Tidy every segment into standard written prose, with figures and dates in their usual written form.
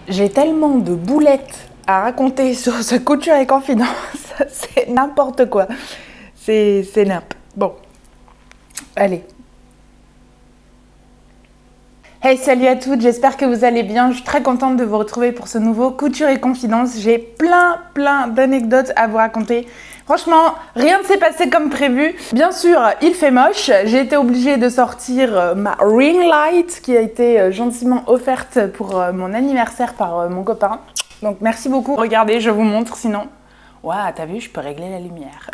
J'ai tellement de boulettes à raconter sur ce couture et confidence, c'est n'importe quoi. C'est nimp. Bon, allez. Hey, salut à toutes, j'espère que vous allez bien. Je suis très contente de vous retrouver pour ce nouveau Couture et Confidence. J'ai plein d'anecdotes à vous raconter. Franchement, rien ne s'est passé comme prévu. Bien sûr, il fait moche. J'ai été obligée de sortir ma ring light qui a été gentiment offerte pour mon anniversaire par mon copain. Donc merci beaucoup. Regardez, je vous montre sinon. Ouah, t'as vu, je peux régler la lumière.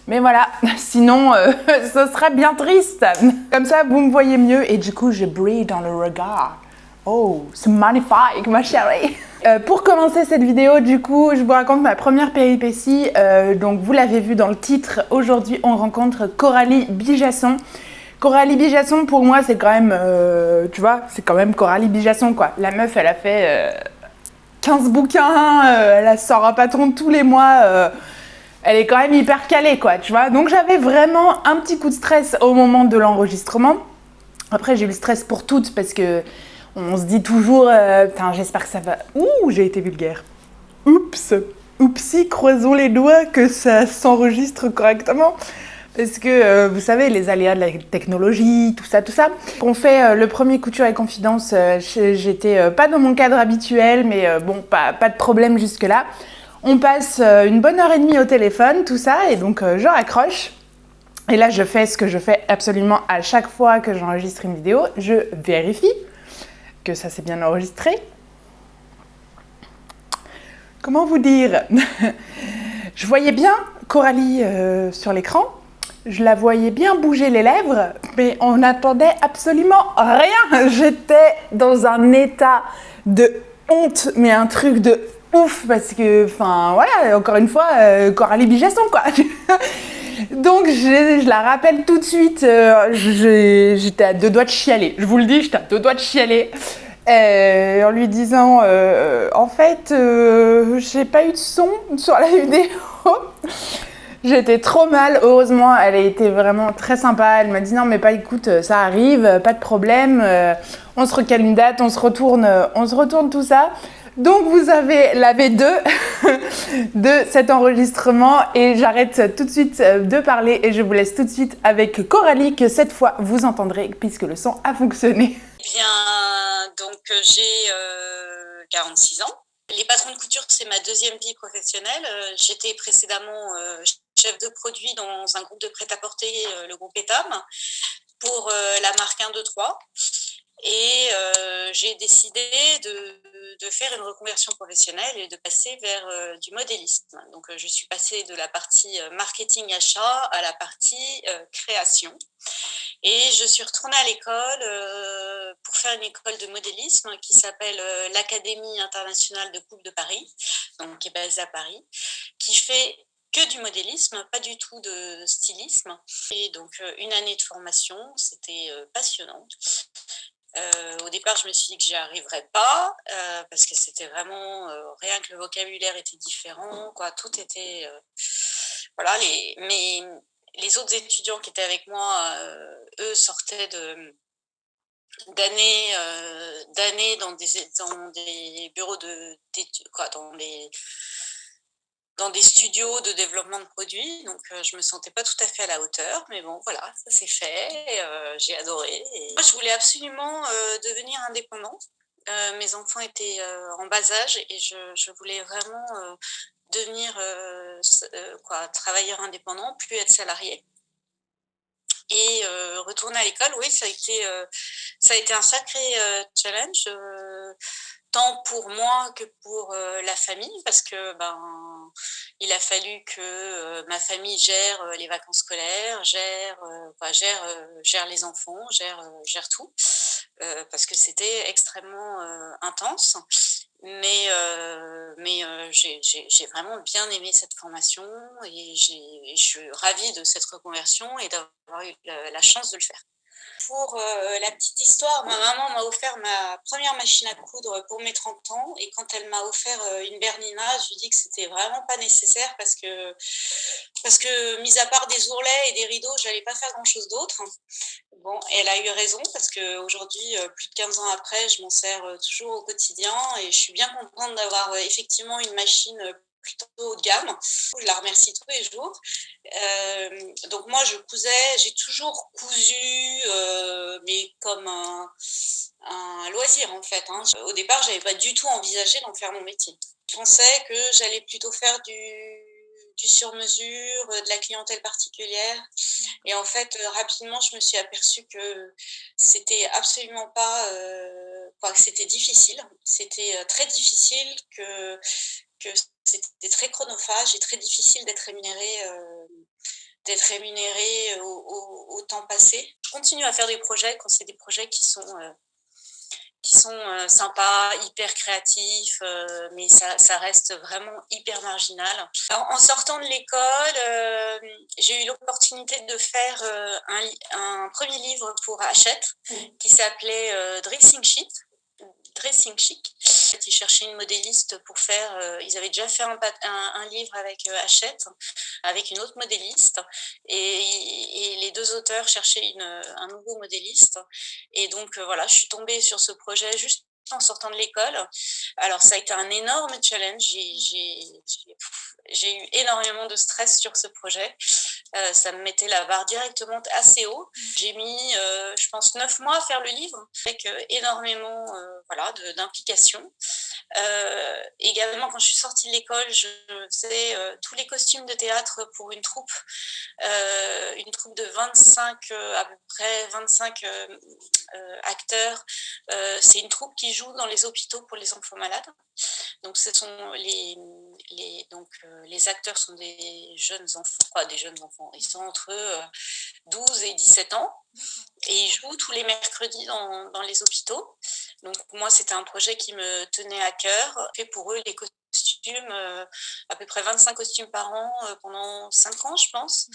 Mais voilà, sinon, ce serait bien triste. Comme ça, vous me voyez mieux et du coup, je brille dans le regard. Oh, c'est magnifique, ma chérie. Pour commencer cette vidéo, du coup, je vous raconte ma première péripétie. Donc, vous l'avez vu dans le titre, aujourd'hui, on rencontre Coralie Bijasson. Coralie Bijasson, pour moi, c'est quand même, tu vois, c'est quand même Coralie Bijasson, quoi. La meuf, elle a fait 15 bouquins, elle sort un patron tous les mois. Elle est quand même hyper calée, quoi, tu vois. Donc j'avais vraiment un petit coup de stress au moment de l'enregistrement. Après, j'ai eu le stress pour toutes parce que on se dit toujours, putain, j'espère que ça va. Ouh, j'ai été vulgaire. Oups, oupsie, croisons les doigts que ça s'enregistre correctement. Parce que vous savez, les aléas de la technologie, tout ça. On fait le premier couture et confidence. J'étais pas dans mon cadre habituel, mais bon, pas de problème jusque-là. On passe une bonne heure et demie au téléphone, tout ça, et donc je raccroche. Et là, je fais ce que je fais absolument à chaque fois que j'enregistre une vidéo. Je vérifie que ça s'est bien enregistré. Comment vous dire? Je voyais bien Coralie sur l'écran. Je la voyais bien bouger les lèvres, mais on n'attendait absolument rien. J'étais dans un état de honte, mais un truc de ouf, parce que, enfin, voilà, encore une fois, Coralie Bijasson, quoi. Donc, je la rappelle tout de suite, j'étais à deux doigts de chialer. Je vous le dis, j'étais à deux doigts de chialer. En lui disant, en fait, j'ai pas eu de son sur la vidéo. J'étais trop mal, heureusement, elle a été vraiment très sympa. Elle m'a dit non, mais pas écoute, ça arrive, pas de problème. On se recale une date, on se retourne tout ça. Donc vous avez la V2 de cet enregistrement et j'arrête tout de suite de parler et je vous laisse tout de suite avec Coralie que cette fois vous entendrez puisque le son a fonctionné. Bien, donc j'ai 46 ans. Les patrons de couture, c'est ma deuxième vie professionnelle. J'étais précédemment chef de produit dans un groupe de prêt-à-porter, le groupe Etam, pour la marque 1, 2, 3. Et j'ai décidé de faire une reconversion professionnelle et de passer vers du modélisme. Donc je suis passée de la partie marketing achat à la partie création. Et je suis retournée à l'école pour faire une école de modélisme qui s'appelle l'Académie internationale de coupe de Paris, donc qui est basée à Paris, qui fait que du modélisme, pas du tout de stylisme. Et donc une année de formation, c'était passionnant. Au départ, je me suis dit que j'y arriverais pas parce que c'était vraiment rien que le vocabulaire était différent, quoi. Tout était voilà. Les autres étudiants qui étaient avec moi, eux sortaient d'années dans des bureaux d'études, quoi, dans des studios de développement de produits. Donc, je me sentais pas tout à fait à la hauteur, mais bon, voilà, ça s'est fait. Et, j'ai adoré. Et moi, je voulais absolument devenir indépendante. Mes enfants étaient en bas âge et je voulais vraiment devenir travailleur indépendant, plus être salariée. Et retourner à l'école, oui, ça a été un sacré challenge, tant pour moi que pour la famille, parce que il a fallu que ma famille gère les vacances scolaires, gère les enfants, gère tout, parce que c'était extrêmement intense. Mais j'ai vraiment bien aimé cette formation et je suis ravie de cette reconversion et d'avoir eu la chance de le faire. Pour la petite histoire, ma maman m'a offert ma première machine à coudre pour mes 30 ans et quand elle m'a offert une Bernina, je lui ai dit que c'était vraiment pas nécessaire parce que mis à part des ourlets et des rideaux, j'allais pas faire grand-chose d'autre. Bon, elle a eu raison parce qu'aujourd'hui, plus de 15 ans après, je m'en sers toujours au quotidien et je suis bien contente d'avoir effectivement une machine plutôt haut de gamme. Je la remercie tous les jours. Donc moi, je cousais, j'ai toujours cousu, mais comme un loisir en fait. Hein. Au départ, j'avais pas du tout envisagé d'en faire mon métier. Je pensais que j'allais plutôt faire du sur-mesure, de la clientèle particulière. Et en fait, rapidement, je me suis aperçue que c'était absolument pas, que c'était difficile. C'était très difficile, que c'était très chronophage et très difficile d'être rémunéré au temps passé. Je continue à faire des projets quand c'est des projets qui sont sympas, hyper créatifs, mais ça reste vraiment hyper marginal. Alors, en sortant de l'école, j'ai eu l'opportunité de faire un premier livre pour Hachette qui s'appelait Dressing Chic. Dressing Chic. Ils cherchaient une modéliste pour faire. Ils avaient déjà fait un livre avec Hachette, avec une autre modéliste, et les deux auteurs cherchaient un nouveau modéliste. Et donc voilà, je suis tombée sur ce projet juste en sortant de l'école. Alors ça a été un énorme challenge. J'ai eu énormément de stress sur ce projet. Ça me mettait la barre directement assez haut. J'ai mis, je pense, 9 mois à faire le livre, avec énormément d'implication. Également, quand je suis sortie de l'école, je faisais tous les costumes de théâtre pour une troupe de 25, à peu près 25 acteurs. C'est une troupe qui joue dans les hôpitaux pour les enfants malades. Donc, ce sont les acteurs sont des jeunes enfants, pas des jeunes enfants, ils sont entre 12 et 17 ans. Et ils jouent tous les mercredis dans les hôpitaux. Donc moi, c'était un projet qui me tenait à cœur. J'ai fait pour eux les costumes, à peu près 25 costumes par an pendant 5 ans, je pense.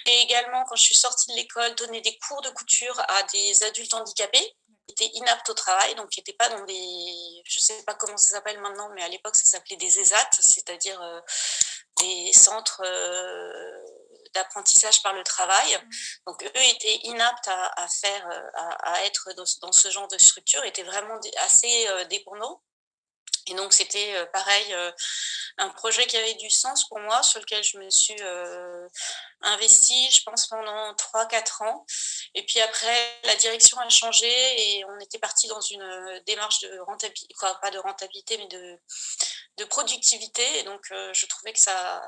Et également, quand je suis sortie de l'école, donner des cours de couture à des adultes handicapés qui étaient inaptes au travail, donc qui n'étaient pas dans des... Je ne sais pas comment ça s'appelle maintenant, mais à l'époque, ça s'appelait des ESAT, c'est-à-dire des centres d'apprentissage par le travail. Donc eux étaient inaptes à être dans ce genre de structure, étaient vraiment assez dépendants. Et donc c'était pareil, un projet qui avait du sens pour moi, sur lequel je me suis investie, je pense, pendant 3-4 ans. Et puis après, la direction a changé et on était parti dans une démarche de rentabilité, pas de rentabilité, mais de productivité. Et donc je trouvais que ça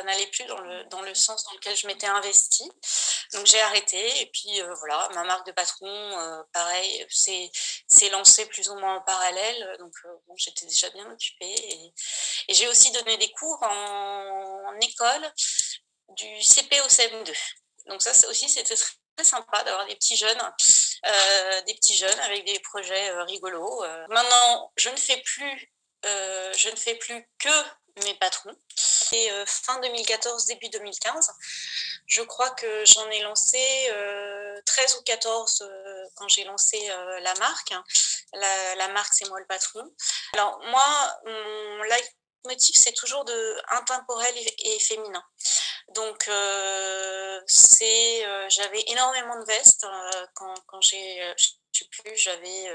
n'allait plus dans le sens dans lequel je m'étais investie. Donc j'ai arrêté et puis voilà, ma marque de patron, pareil, s'est lancée plus ou moins en parallèle. Donc bon, j'étais déjà bien occupée et j'ai aussi donné des cours en école du CP au CM2. Donc ça aussi, c'était très sympa d'avoir des petits jeunes avec des projets rigolos. Maintenant, je ne fais plus que mes patrons. Et fin 2014, début 2015, je crois que j'en ai lancé 13 ou 14 quand j'ai lancé la marque. La marque, c'est moi le patron. Alors moi, mon leitmotiv, c'est toujours intemporel et féminin. Donc j'avais énormément de vestes quand je sais plus, j'avais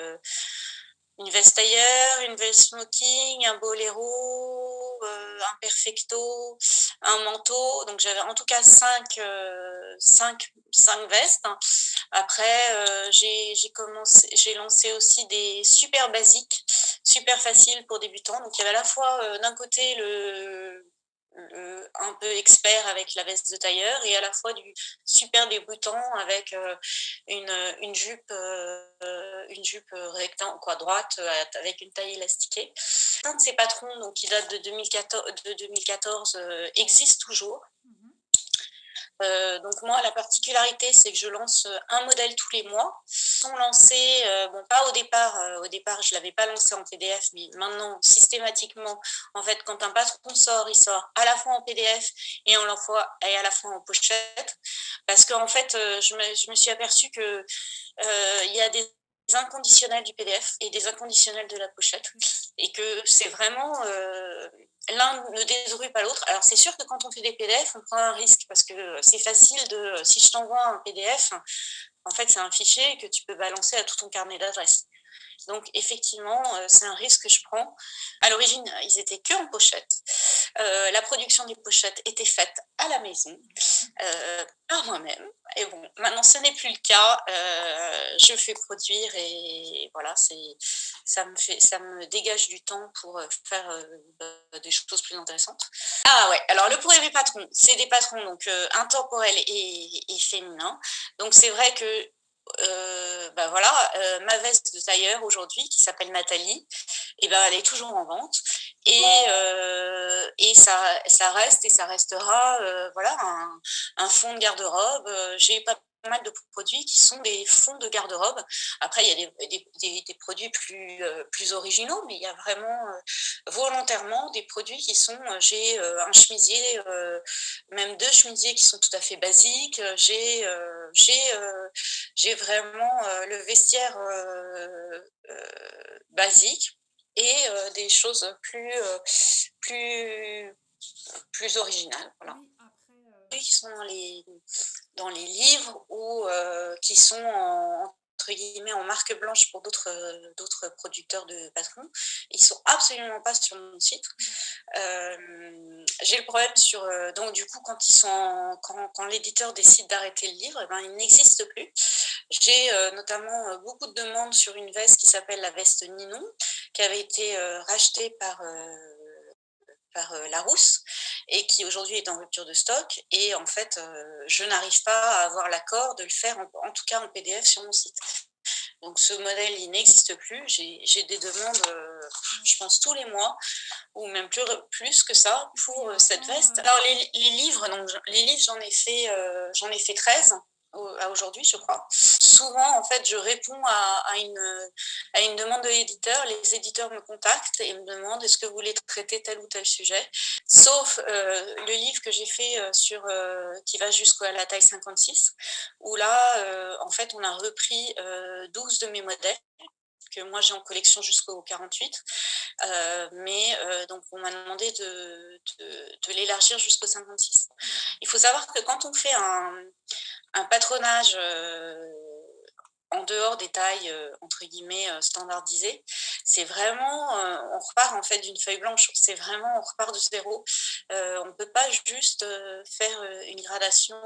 une veste tailleur, une veste smoking, un boléro, un perfecto, un manteau. Donc j'avais en tout cas 5 vestes. Après, j'ai lancé aussi des super basiques, super faciles pour débutants. Donc il y avait à la fois d'un côté un peu expert avec la veste de tailleur et à la fois du super débutant avec une jupe rectangle, droite, avec une taille élastiquée. Un de ces patrons, donc, qui date de 2014 existe toujours. Donc moi, la particularité, c'est que je lance un modèle tous les mois. Ils sont lancés, bon, pas au départ. Au départ, je l'avais pas lancé en PDF, mais maintenant, systématiquement, en fait, quand un patron sort, il sort à la fois en PDF et et à la fois en pochette, parce qu'en fait, je me suis aperçue que il y a des inconditionnels du PDF et des inconditionnels de la pochette, et que c'est vraiment l'un ne détruit pas l'autre. Alors c'est sûr que quand on fait des PDF, on prend un risque parce que c'est facile de, si je t'envoie un PDF, en fait c'est un fichier que tu peux balancer à tout ton carnet d'adresses. Donc effectivement, c'est un risque que je prends. À l'origine, ils étaient que en pochette. La production des pochettes était faite à la maison, par moi-même. Et bon, maintenant ce n'est plus le cas. Je fais produire et voilà, ça me dégage du temps pour faire des choses plus intéressantes. Ah ouais, alors le pour et mes patrons, c'est des patrons donc intemporels et féminins. Donc c'est vrai que bah voilà, ma veste de tailleur aujourd'hui qui s'appelle Nathalie, et ben elle est toujours en vente, et ça reste et ça restera voilà un fond de garde-robe. J'ai pas mal de produits qui sont des fonds de garde-robe. Après, il y a des produits plus originaux, mais il y a vraiment volontairement des produits qui sont. J'ai un chemisier, même deux chemisiers qui sont tout à fait basiques. J'ai vraiment le vestiaire basique et des choses plus, plus originales. Voilà. Qui sont dans les livres ou qui sont entre guillemets en marque blanche pour d'autres producteurs de patrons. Ils sont absolument pas sur mon site. J'ai le problème sur donc du coup quand l'éditeur décide d'arrêter le livre, eh ben, il n'existe plus. J'ai notamment beaucoup de demandes sur une veste qui s'appelle la veste Ninon, qui avait été rachetée par Larousse et qui aujourd'hui est en rupture de stock. Et en fait, je n'arrive pas à avoir l'accord de le faire, en tout cas en PDF sur mon site. Donc ce modèle, il n'existe plus. J'ai des demandes, je pense, tous les mois, ou même plus que ça, pour cette veste. Alors les livres, donc, les livres, j'en ai fait 13 à aujourd'hui, je crois. Souvent, en fait, je réponds à une demande de l'éditeur. Les éditeurs me contactent et me demandent est-ce que vous voulez traiter tel ou tel sujet. Sauf le livre que j'ai fait qui va jusqu'à la taille 56, où là, en fait, on a repris 12 de mes modèles que moi j'ai en collection jusqu'au 48. Mais donc on m'a demandé de l'élargir jusqu'au 56. Il faut savoir que quand on fait un patronage en dehors des tailles entre guillemets standardisées, c'est vraiment, on repart en fait d'une feuille blanche. C'est vraiment, on repart de zéro. On ne peut pas juste faire une gradation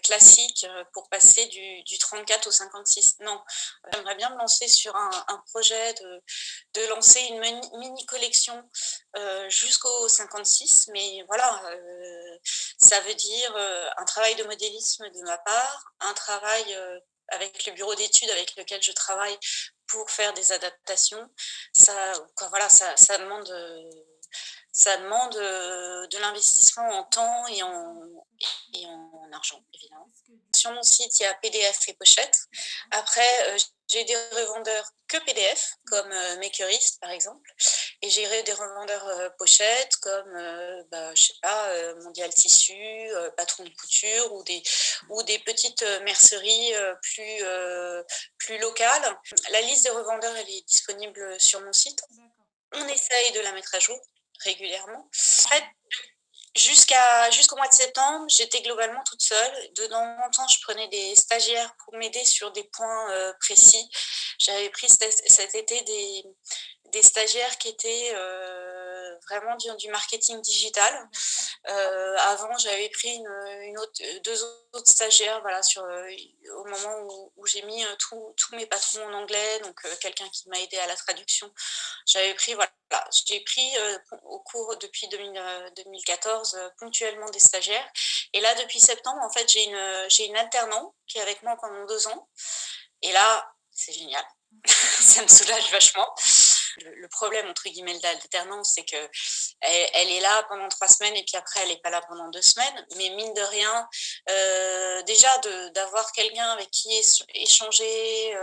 classique pour passer du 34 au 56. Non, j'aimerais bien me lancer sur un projet de lancer une mini collection jusqu'au 56, mais voilà, ça veut dire un travail de modélisme de ma part, un travail avec le bureau d'études avec lequel je travaille pour faire des adaptations. Voilà, ça demande de l'investissement en temps et en argent, évidemment. Sur mon site, il y a PDF et pochette. Après, j'ai des revendeurs que PDF, comme Makerist, par exemple. Et j'ai des revendeurs pochettes, comme, je sais pas, Mondial Tissu, Patron de Couture, ou des petites merceries plus locales. La liste des revendeurs, elle est disponible sur mon site. On essaye de la mettre à jour régulièrement. En fait, jusqu'au mois de septembre, j'étais globalement toute seule. De temps en temps, je prenais des stagiaires pour m'aider sur des points précis. J'avais pris cet été des stagiaires qui étaient vraiment du marketing digital. Avant, j'avais pris deux autres stagiaires, voilà, au moment où j'ai mis tous mes patrons en anglais, donc quelqu'un qui m'a aidé à la traduction. J'ai pris au cours depuis 2014 ponctuellement des stagiaires. Et là, depuis septembre, en fait, j'ai une alternante qui est avec moi pendant 2 ans. Et là, c'est génial. Ça me soulage vachement. Le problème, entre guillemets, de l'alternance, c'est que elle est là pendant 3 semaines et puis après, elle est pas là pendant 2 semaines. Mais mine de rien, déjà d'avoir quelqu'un avec qui échanger,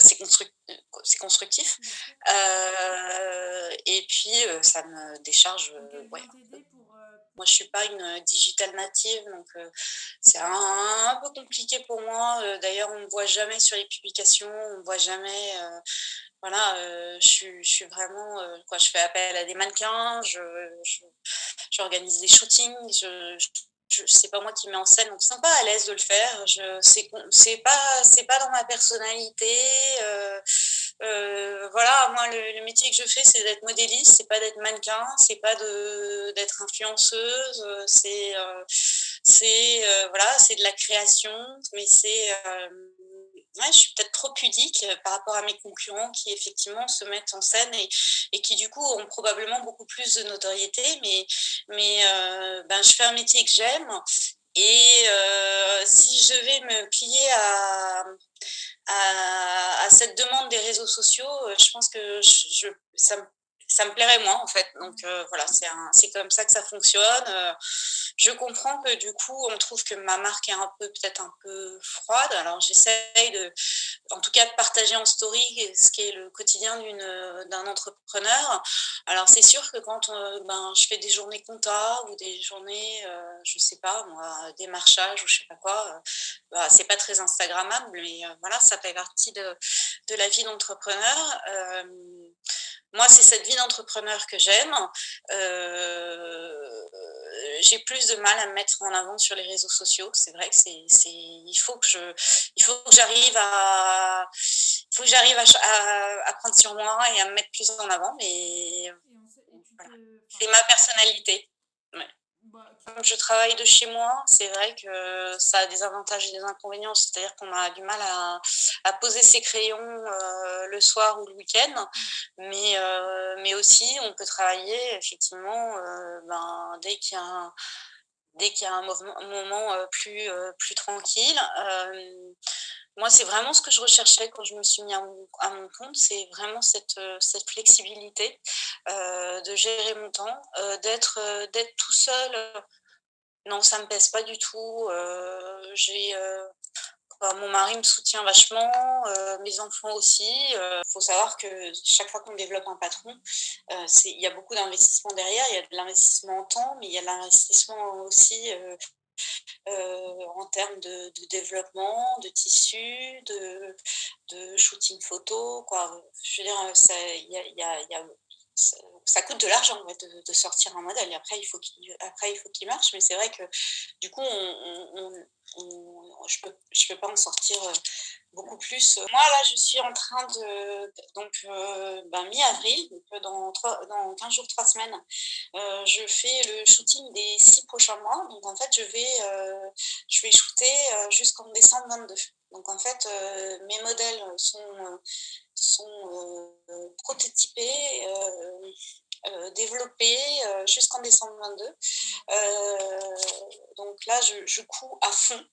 c'est constructif. Bien sûr. Et puis, ça me décharge, Donc elle ouais. vient t'aider pour... Moi, je suis pas une digital native, donc c'est un peu compliqué pour moi. D'ailleurs, on me voit jamais sur les publications, on me voit jamais, voilà, je suis vraiment, quoi, je fais appel à des mannequins, je j'organise des shootings, c'est pas moi qui mets en scène, donc je me sens pas à l'aise de le faire. C'est pas dans ma personnalité. Voilà, moi le métier que je fais, c'est d'être modéliste, c'est pas d'être mannequin, c'est pas d'être influenceuse, voilà, c'est de la création, mais ouais, je suis peut-être trop pudique par rapport à mes concurrents qui effectivement se mettent en scène et qui du coup ont probablement beaucoup plus de notoriété, mais ben, je fais un métier que j'aime et si je vais me plier à cette demande des réseaux sociaux, je pense que ça me plairait moins en fait. Donc voilà, c'est comme ça que ça fonctionne. Je comprends que du coup, on trouve que ma marque est peut-être un peu froide. Alors j'essaye en tout cas de partager en story ce qui est le quotidien d'un entrepreneur. Alors c'est sûr que quand ben, je fais des journées compta ou des journées, je sais pas moi, démarchage ou je sais pas quoi, bah, c'est pas très instagrammable, mais voilà, ça fait partie de la vie d'entrepreneur. Moi, c'est cette vie d'entrepreneur que j'aime. J'ai plus de mal à me mettre en avant sur les réseaux sociaux. C'est vrai que il faut que j'arrive à prendre sur moi et à me mettre plus en avant, mais voilà. C'est ma personnalité. Ouais. Bah, Comme je travaille de chez moi, c'est vrai que ça a des avantages et des inconvénients. C'est-à-dire qu'on a du mal à poser ses crayons le soir ou le week-end, mais aussi on peut travailler effectivement ben, dès qu'il y a un moment plus tranquille. Moi, c'est vraiment ce que je recherchais quand je me suis mis à mon compte, c'est vraiment cette flexibilité de gérer mon temps, d'être tout seul. Non, ça me pèse pas du tout. Mon mari me soutient vachement, mes enfants aussi. Faut savoir que chaque fois qu'on développe un patron, il y a beaucoup d'investissement derrière. Il y a de l'investissement en temps, mais il y a de l'investissement aussi en termes de développement, de tissu, de shooting photo, quoi. Je veux dire, ça, ça coûte de l'argent en fait, de sortir un modèle. Et après, il faut qu'il marche. Mais c'est vrai que du coup, je peux pas en sortir beaucoup plus. Moi, là, je suis en train donc, ben, mi-avril, donc dans 15 jours, 3 semaines, je fais le shooting des 6 prochains mois. Donc, en fait, je vais shooter jusqu'en décembre 22. Donc, en fait, mes modèles sont prototypés, développés jusqu'en décembre 22. Donc là, je couds à fond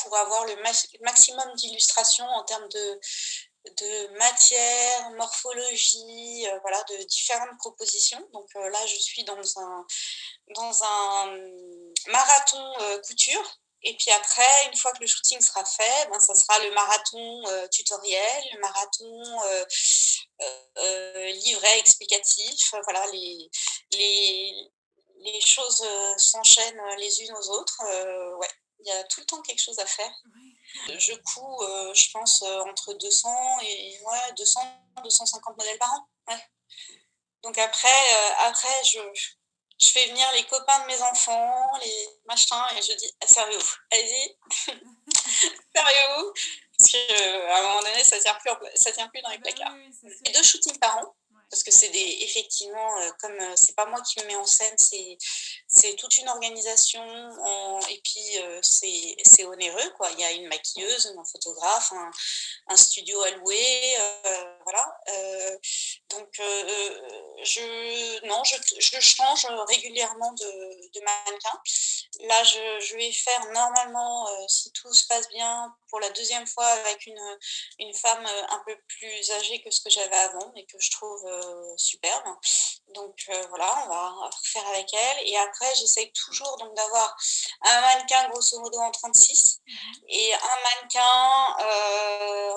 pour avoir le maximum d'illustrations en termes de matière, morphologie, voilà, de différentes propositions. Donc là, je suis dans un marathon couture. Et puis après, une fois que le shooting sera fait, ben, ça sera le marathon tutoriel, le marathon livret explicatif. Voilà, les choses s'enchaînent les unes aux autres. Ouais, il y a tout le temps quelque chose à faire. Je couds, je pense, entre 200 et ouais, 200-250 modèles par an. Ouais. Donc après je fais venir les copains de mes enfants, les machins, et je dis: «Ah, servez-vous, allez-y, servez-vous!» Parce qu'à un moment donné, ça tient plus dans les placards. Et 2 shootings par an, parce que c'est effectivement, comme c'est pas moi qui me mets en scène, c'est toute une organisation. Et puis c'est onéreux, quoi. Il y a une maquilleuse, un photographe, un studio à louer, voilà. donc non, je change régulièrement de mannequin. Là, je vais faire normalement, si tout se passe bien, pour la deuxième fois avec une femme un peu plus âgée que ce que j'avais avant et que je trouve superbe. Donc voilà, on va refaire avec elle. Et après, j'essaye toujours donc d'avoir un mannequin grosso modo en 36 et un mannequin,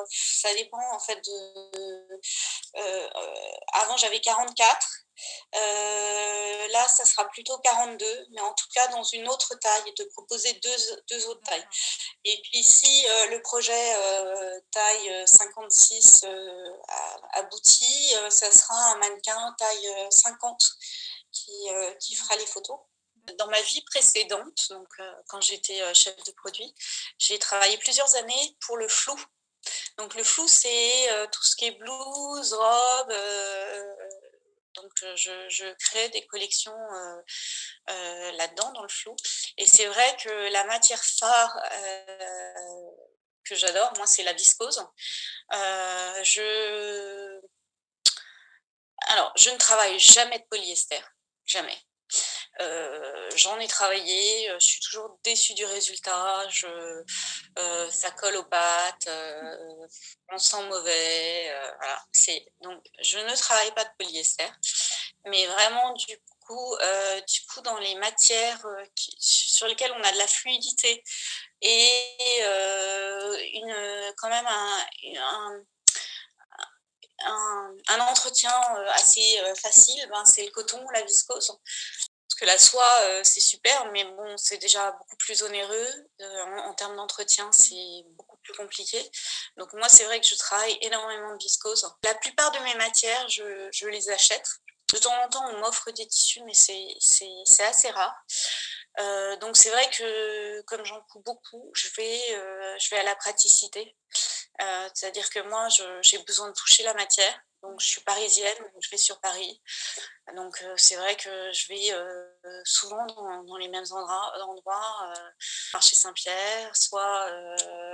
ça dépend en fait avant j'avais 44. Là, ça sera plutôt 42, mais en tout cas dans une autre taille, et de proposer deux autres tailles. Et puis si le projet taille 56 aboutit, ça sera un mannequin taille 50 qui fera les photos. Dans ma vie précédente, donc quand j'étais chef de produit, j'ai travaillé plusieurs années pour le flou. Donc le flou, c'est tout ce qui est blouse, robe. Donc je crée des collections là-dedans, dans le flou. Et c'est vrai que la matière phare que j'adore, moi, c'est la viscose. Je ne travaille jamais de polyester, jamais. J'en ai travaillé, je suis toujours déçue du résultat, ça colle aux pattes, on sent mauvais, voilà. Donc je ne travaille pas de polyester, mais vraiment du coup dans les matières, sur lesquelles on a de la fluidité et quand même un entretien assez facile, ben, c'est le coton, la viscose. Parce que la soie, c'est super, mais bon, c'est déjà beaucoup plus onéreux. En termes d'entretien, c'est beaucoup plus compliqué. Donc moi, c'est vrai que je travaille énormément de viscose. La plupart de mes matières, je les achète. De temps en temps, on m'offre des tissus, mais c'est assez rare. Donc c'est vrai que comme j'en couds beaucoup, je vais à la praticité. C'est-à-dire que moi, j'ai besoin de toucher la matière. Donc je suis parisienne, donc je vais sur Paris. Donc c'est vrai que je vais souvent dans les mêmes endroits, marché Saint-Pierre, soit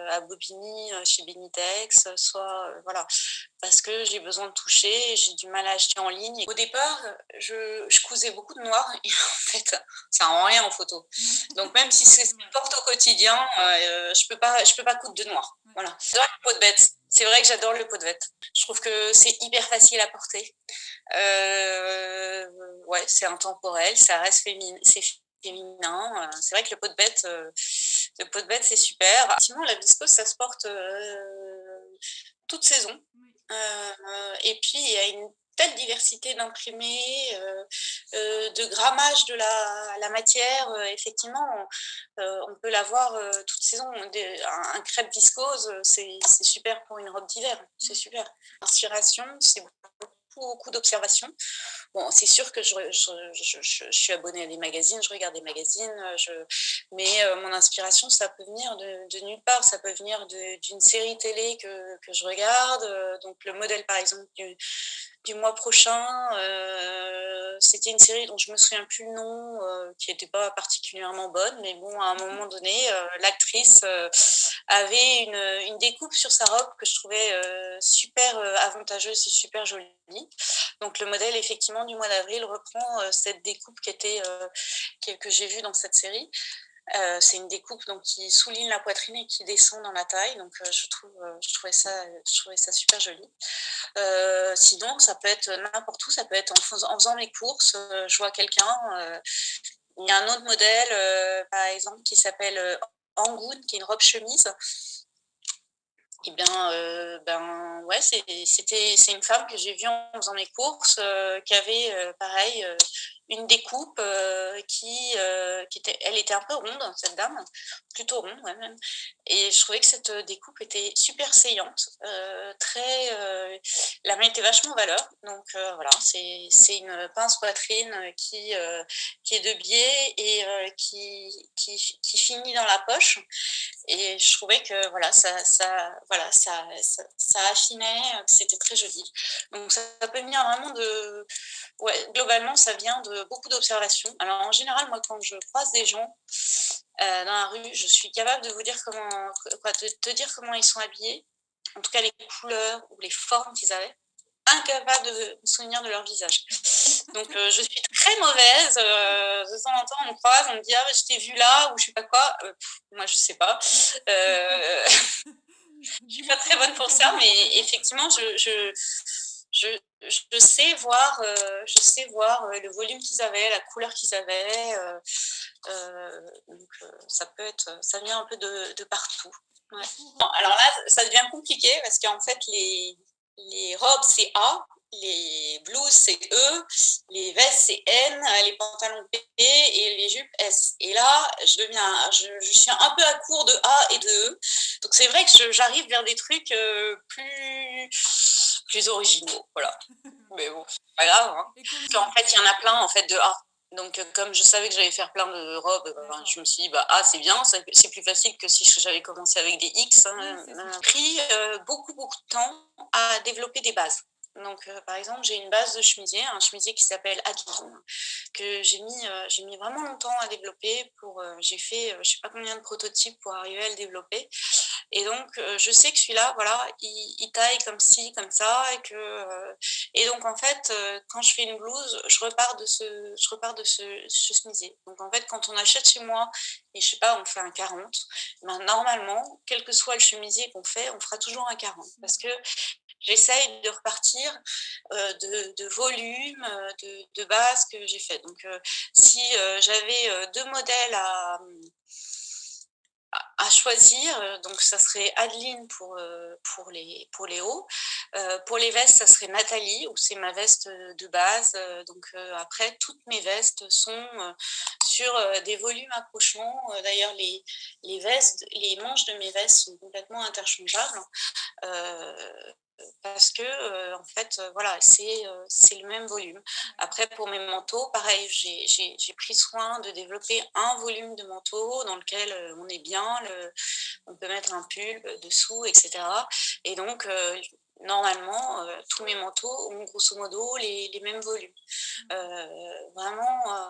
à Bobigny, chez Benitex, soit voilà, parce que j'ai besoin de toucher, j'ai du mal à acheter en ligne. Au départ, je cousais beaucoup de noir et en fait, ça rend rien en photo. Donc même si c'est ce qui porte au quotidien, je peux pas coudre de noir. Voilà. J'adore le pot de bête. C'est vrai que j'adore le pot de bête. Je trouve que c'est hyper facile à porter. Ouais, c'est intemporel, ça reste c'est féminin. C'est vrai que le pot de bête, c'est super. Sinon, la viscose, ça se porte toute saison. Et puis, il y a une telle diversité d'imprimés, de grammage de la matière. Effectivement, on peut l'avoir toute saison. Un crêpe viscose, c'est super pour une robe d'hiver. C'est super. L'inspiration, c'est beaucoup d'observations. Bon, c'est sûr que je suis abonnée à des magazines, je regarde des magazines, mais mon inspiration, ça peut venir de nulle part. Ça peut venir d'une série télé que je regarde. Donc, le modèle, par exemple, du mois prochain, c'était une série dont je me souviens plus le nom, qui n'était pas particulièrement bonne, mais bon, à un moment donné, l'actrice avait une découpe sur sa robe que je trouvais super avantageuse et super jolie. Donc le modèle effectivement du mois d'avril reprend cette découpe que j'ai vue dans cette série. C'est une découpe donc qui souligne la poitrine et qui descend dans la taille. Donc je trouvais ça super joli. Sinon, ça peut être n'importe où. Ça peut être en faisant mes courses. Je vois quelqu'un. Il y a un autre modèle, par exemple, qui s'appelle Angoun, qui est une robe chemise. Eh bien, ben ouais, c'est une femme que j'ai vue en faisant mes courses, qui avait pareil une découpe qui était, elle était un peu ronde, cette dame, plutôt ronde, ouais, même. Et je trouvais que cette découpe était super saillante, la mettait vachement en valeur. Donc voilà, c'est une pince poitrine qui est de biais et qui finit dans la poche. Et je trouvais que voilà, ça affinait, que c'était très joli. Donc ça peut venir vraiment ouais, globalement, ça vient de beaucoup d'observations. Alors en général, moi, quand je croise des gens dans la rue, je suis capable de vous dire de te dire comment ils sont habillés, en tout cas les couleurs ou les formes qu'ils avaient. incapable de me souvenir de leur visage. Donc, je suis très mauvaise. De temps en temps, on me croise, on me dit: «Ah, je t'ai vu là» ou je sais pas quoi. Moi, je sais pas. Je suis pas très bonne pour ça, mais effectivement, je, je sais voir le volume qu'ils avaient, la couleur qu'ils avaient. Ça peut être, ça vient un peu de partout. Ouais. Bon, alors là, ça devient compliqué parce qu'en fait, les robes, c'est A, les blouses, c'est E, les vestes, c'est N, les pantalons P et les jupes S. Et là, je suis un peu à court de A et de E. Donc c'est vrai que j'arrive vers des trucs plus originaux. Voilà. Mais bon, c'est pas grave. Hein. Parce qu'en fait, il y en a plein en fait, de A. Donc, comme je savais que j'allais faire plein de robes, je me suis dit, c'est bien, c'est plus facile que si j'avais commencé avec des X. Hein. J'ai pris beaucoup, beaucoup de temps à développer des bases. Donc, par exemple, j'ai une base de chemisier, un chemisier qui s'appelle Adeline, que j'ai mis vraiment longtemps à développer. J'ai fait je sais pas combien de prototypes pour arriver à le développer. Et donc, je sais que celui-là, voilà, il taille comme ci, comme ça, et donc en fait, quand je fais une blouse, je repars de ce chemisier. Donc en fait, quand on achète chez moi, et je sais pas, on fait un 40, ben, normalement, quel que soit le chemisier qu'on fait, on fera toujours un 40, parce que j'essaye de repartir de volume, de base que j'ai fait. Donc, si j'avais deux modèles à choisir, donc ça serait Adeline pour les hauts. Pour les vestes, ça serait Nathalie, où c'est ma veste de base. Donc après, toutes mes vestes sont sur des volumes accrochants. D'ailleurs, les manches de mes vestes sont complètement interchangeables. Euh, Parce que en fait voilà c'est le même volume. Après pour mes manteaux pareil, j'ai pris soin de développer un volume de manteau dans lequel on est bien, on peut mettre un pull dessous, etc. Et donc normalement tous mes manteaux ont grosso modo les mêmes volumes. Vraiment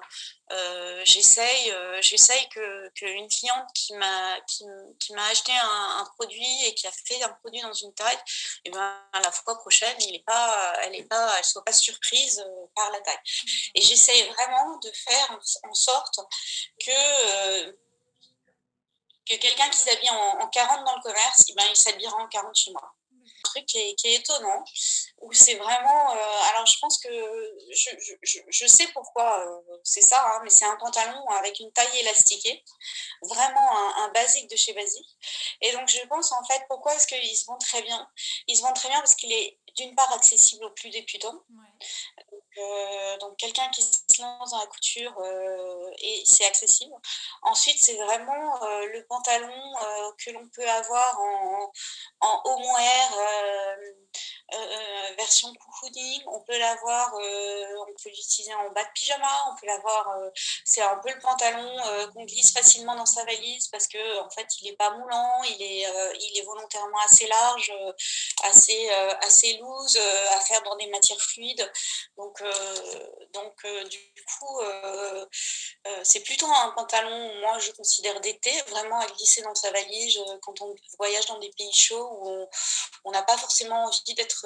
j'essaye qu'une cliente qui m'a acheté un produit et qui a fait un produit dans une taille, et ben, la fois prochaine, elle soit pas surprise par la taille. Et j'essaye vraiment de faire en sorte que quelqu'un qui s'habille en 40 dans le commerce, eh ben, il s'habillera en 40 chez moi. Un truc qui est étonnant, où c'est vraiment... alors, je pense que je sais pourquoi c'est ça, hein, mais c'est un pantalon avec une taille élastiquée, vraiment un basique de chez Basique. Et donc, je pense, en fait, pourquoi est-ce qu'il se vend très bien? Il se vend très bien parce qu'il est, d'une part, accessible aux plus débutants. Donc quelqu'un qui se lance dans la couture et c'est accessible. Ensuite, c'est vraiment le pantalon que l'on peut avoir en haut mohair version cocooning. On peut l'avoir, on peut l'utiliser en bas de pyjama. On peut l'avoir, c'est un peu le pantalon qu'on glisse facilement dans sa valise parce que en fait, il est pas moulant, il est volontairement assez large, assez loose à faire dans des matières fluides. Du coup, c'est plutôt un pantalon, moi je considère d'été, vraiment à glisser dans sa valise quand on voyage dans des pays chauds où on n'a pas forcément envie d'être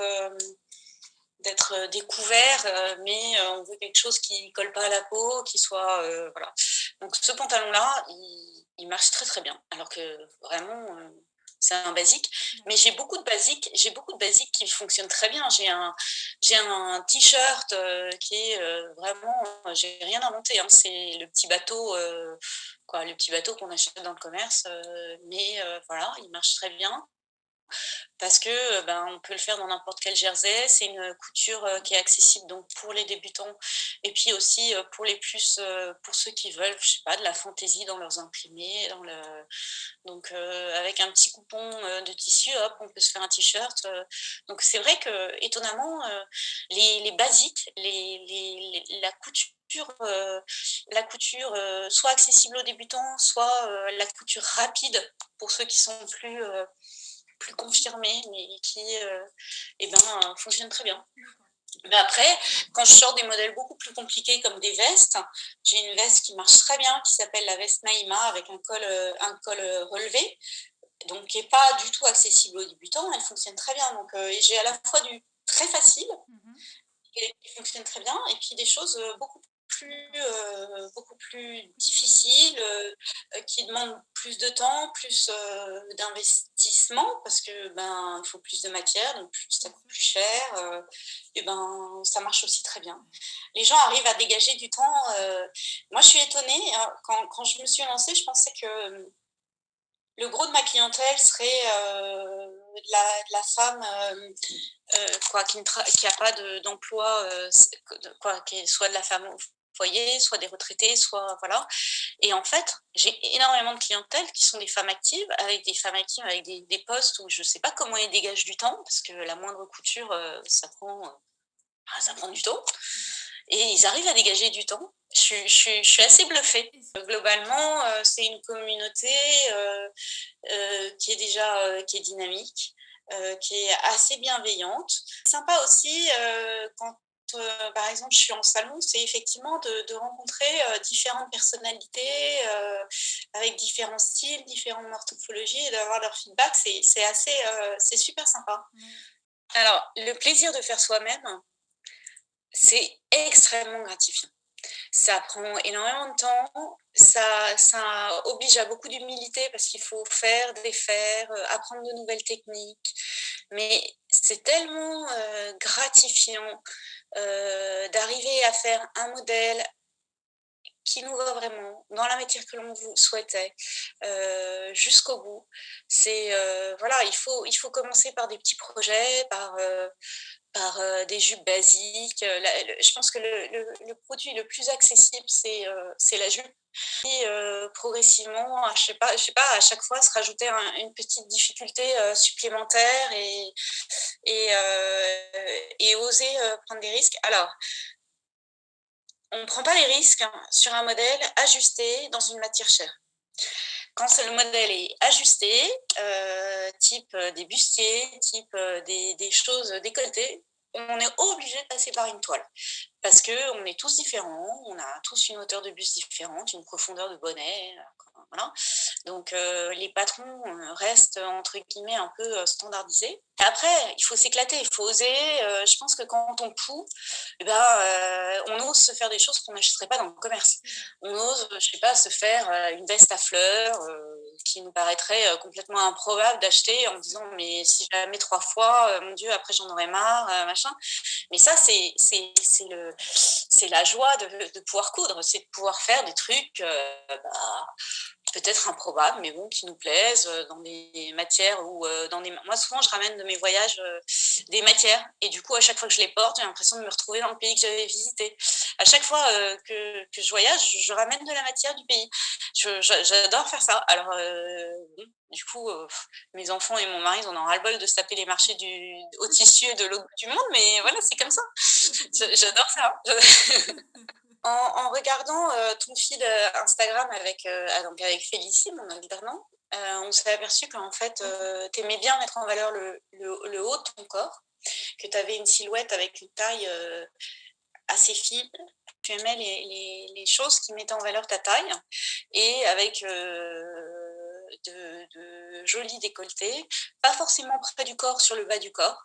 découvert, mais on veut quelque chose qui ne colle pas à la peau, qui soit... voilà. Donc ce pantalon-là, il marche très très bien, alors que vraiment... c'est un basique, mais j'ai beaucoup de basiques qui fonctionnent très bien. J'ai un t-shirt qui est vraiment, j'ai rien inventé. Hein, c'est le petit bateau, le petit bateau qu'on achète dans le commerce, mais voilà, il marche très bien parce que on peut le faire dans n'importe quel jersey. C'est une couture qui est accessible donc pour les débutants et puis aussi pour ceux qui veulent, je sais pas, de la fantaisie dans leurs imprimés, donc avec un petit coupon de tissu, hop, on peut se faire un t-shirt. Donc c'est vrai que étonnamment, les basiques, la couture soit accessible aux débutants, soit la couture rapide pour ceux qui sont plus confirmés, mais qui fonctionnent très bien. Mais après, quand je sors des modèles beaucoup plus compliqués comme des vestes, j'ai une veste qui marche très bien, qui s'appelle la veste Naïma, avec un col relevé, donc qui n'est pas du tout accessible aux débutants. Elle fonctionne très bien. Donc, j'ai à la fois du très faciles Mhm. et qui fonctionnent très bien, et puis des choses D'accord. beaucoup plus Plus challenge. difficiles, qui demandent plus de temps, plus d'investissement, parce que ben il faut plus de matière, donc ça Bien coûte sûr. plus cher, et ben ça marche aussi très bien. Les gens arrivent à dégager du temps. Moi, je suis étonnée, hein, quand je me suis lancée, je pensais que le gros de ma clientèle serait de la femme, quoi, qui a pas d'emploi, quoi, qui est soit de la femme au foyer, soit des retraités, soit voilà. Et en fait, j'ai énormément de clientèle qui sont des femmes actives avec des postes où je ne sais pas comment elles dégagent du temps, parce que la moindre couture, ça prend du temps. Mhm. Et ils arrivent à dégager du temps. Je suis assez bluffée. Et Globalement, c'est une communauté qui est dynamique, qui est assez bienveillante. C'est sympa aussi quand, par exemple, je suis en salon, c'est effectivement de rencontrer différentes personnalités avec différents styles, différentes morphologies et d'avoir leur feedback. C'est super sympa. ouais. Alors, le plaisir de faire soi-même, c'est extrêmement gratifiant. Ça prend énormément de temps, ça oblige à beaucoup d'humilité parce qu'il faut faire, défaire, apprendre de nouvelles techniques. Mais c'est tellement, gratifiant, d'arriver à faire un modèle qui nous va vraiment, dans la matière que l'on vou souhaitait, jusqu'au bout. Voilà, il faut commencer par des petits projets, par des jupes basiques. Je pense que le produit le plus accessible, c'est la jupe. Et progressivement, je sais pas, à chaque fois, se rajouter une petite difficulté supplémentaire et oser prendre des risques. Alors, on ne prend pas les risques, hein, sur un modèle ajusté dans une matière chère. Quand le modèle est ajusté, type des bustiers, type des choses décolletées, on est obligé de passer par une toile. Parce qu'on est tous différents, on a tous une hauteur de buste différente, une profondeur de bonnet, voilà. Donc les patrons restent entre guillemets un peu standardisés. Et après, il faut s'éclater, il faut oser. Je pense que quand on poud, eh ben, on ose se faire des choses qu'on n'achèterait pas dans le commerce. C'est vrai. On ose, je sais pas, se faire une veste à fleurs qui nous paraîtrait complètement improbable d'acheter en C'est disant vrai. mais si je la mets 3 fois, mon Dieu, après j'en aurais marre, machin. Mais ça, c'est la joie de pouvoir coudre, c'est de pouvoir faire des trucs peut-être improbables, mais bon, qui nous plaisent, dans des matières ou moi, souvent, je ramène de mes voyages des matières. Et du coup, à chaque fois que je les porte, j'ai l'impression de me retrouver dans le pays que j'avais visité. À chaque fois que je voyage, je ramène de la matière du pays. J'adore faire ça. Alors, bon, du coup, mes enfants et mon mari, ils en ont ras-le-bol de se taper les marchés au tissu de l'autre bout du monde, mais voilà, c'est comme ça. J'adore ça. En regardant ton feed Instagram donc avec Félicie, mon alternant, on s'est aperçu qu'en fait, tu aimais bien mettre en valeur le haut de ton corps, que tu avais une silhouette avec une taille assez fine. Tu aimais les choses qui mettaient en valeur ta taille et avec de jolis décolletés, pas forcément près du corps, sur le bas du corps.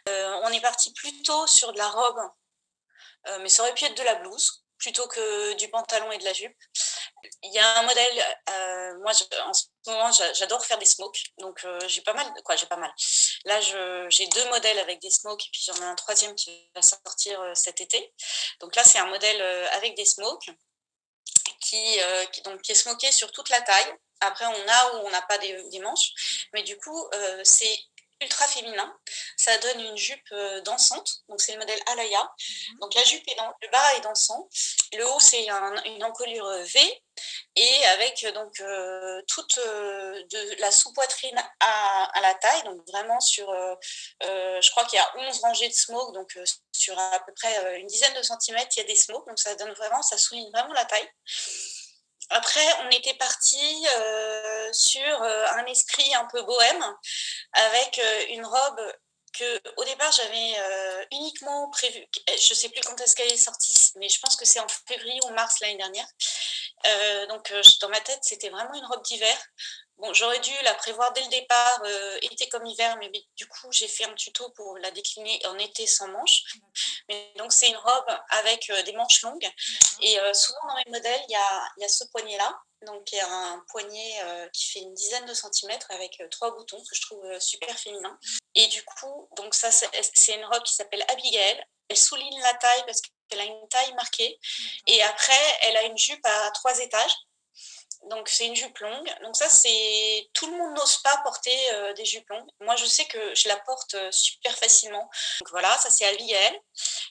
On est parti plutôt sur de la robe, mais ça aurait pu être de la blouse plutôt que du pantalon et de la jupe. Il y a un modèle, moi en ce moment j'adore faire des smokes, donc j'ai pas mal, quoi, j'ai pas mal. Là, j'ai 2 modèles avec des smokes et puis j'en ai un troisième qui va sortir cet été. Donc là, c'est un modèle avec des smokes qui est smoké sur toute la taille. Après, on a ou on n'a pas des manches, mais du coup, c'est ultra féminin. Ça donne une jupe dansante, donc c'est le modèle Alaya. Mhm. Donc la jupe le bas est dansant, le haut c'est une encolure V et avec donc toute de la sous-poitrine à la taille, donc vraiment je crois qu'il y a 11 rangées de smoke, donc sur à peu près une dizaine de centimètres, il y a des smokes, donc ça souligne vraiment la taille. Après, on était parti sur un esprit un peu bohème, avec une robe que au départ j'avais uniquement prévue. Je ne sais plus quand est-ce qu'elle est sortie, mais je pense que c'est en février ou mars l'année dernière. Dans ma tête, c'était vraiment une robe d'hiver. Bon, j'aurais dû la prévoir dès le départ, été comme hiver, mais du coup, j'ai fait un tuto pour la décliner en été sans manches. Mais donc, c'est une robe avec des manches longues. Et souvent, dans mes modèles, il y a ce poignet-là. Donc, il y a un poignet qui fait une dizaine de centimètres avec 3 boutons que je trouve super féminin. Et du coup, donc ça, c'est une robe qui s'appelle Abigail. Elle souligne la taille parce qu'elle a une taille marquée. Et après, elle a une jupe à 3 étages. Donc, c'est une jupe longue. Donc, ça, c'est. Tout le monde n'ose pas porter des jupes longues. Moi, je sais que je la porte super facilement. Donc, voilà, ça, c'est Abigail.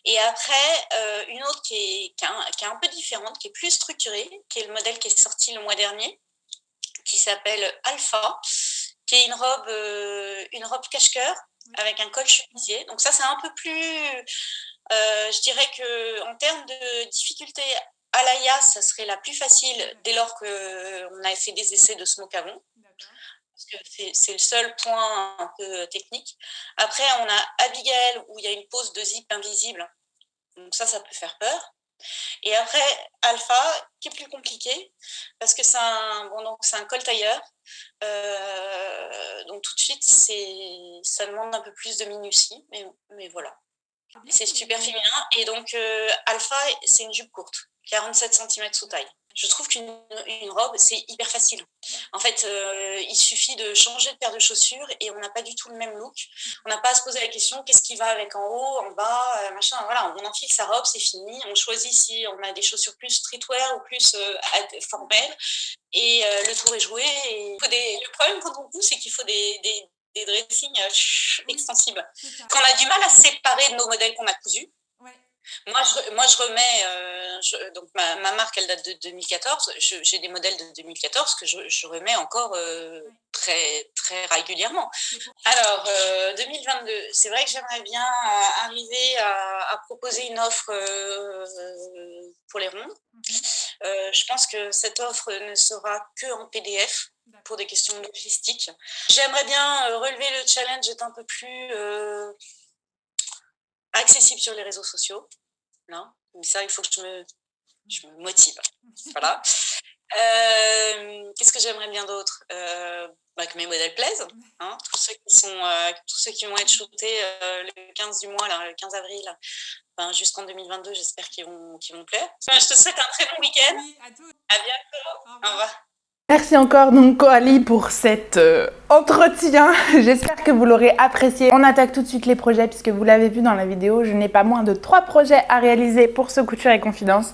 Et après, une autre qui est un peu différente, qui est plus structurée, qui est le modèle qui est sorti le mois dernier, qui s'appelle Alpha, qui est une robe cache-cœur avec un col chemisier. Donc, ça, c'est un peu plus. Je dirais qu'en termes de difficulté, Alaya, ça serait la plus facile dès lors qu'on avait fait des essais de smoke avant. Parce que c'est le seul point un peu technique. Après, on a Abigail où il y a une pose de zip invisible. Donc ça peut faire peur. Et après, Alpha, qui est plus compliqué, parce que c'est un col tailleur. Donc tout de suite, ça demande un peu plus de minutie. Mais voilà. C'est super féminin. Et donc, Alpha, c'est une jupe courte, 47 cm sous taille. Je trouve qu'une robe, c'est hyper facile. En fait, il suffit de changer de paire de chaussures et on n'a pas du tout le même look. On n'a pas à se poser la question qu'est-ce qui va avec en haut, en bas, machin. Voilà, on enfile sa robe, c'est fini. On choisit si on a des chaussures plus streetwear ou plus formelles. Et le tour est joué. Et le problème quand on pousse, c'est qu'il faut des dressings extensibles. Qu'on a du mal à se séparer de nos modèles qu'on a cousus. Ouais. Moi, je remets. Donc, ma marque, elle date de 2014. J'ai des modèles de 2014 que je remets encore très, très régulièrement. Alors, 2022, c'est vrai que j'aimerais bien arriver à proposer une offre pour les rondes. Je pense que cette offre ne sera que en PDF. Pour des questions logistiques. J'aimerais bien relever le challenge, d'être un peu plus accessible sur les réseaux sociaux. Non, mais ça, il faut que je me motive. Voilà. Qu'est-ce que j'aimerais bien d'autre que mes modèles plaisent. Hein, tous ceux qui vont être shootés le 15 du mois, là, le 15 avril, jusqu'en 2022, j'espère qu'ils vont plaire. Je te souhaite un très bon week-end. Oui, à bientôt. Au revoir. Merci encore donc Coralie pour cet entretien. J'espère que vous l'aurez apprécié. On attaque tout de suite les projets puisque vous l'avez vu dans la vidéo, je n'ai pas moins de 3 projets à réaliser pour ce Couture et Confidence.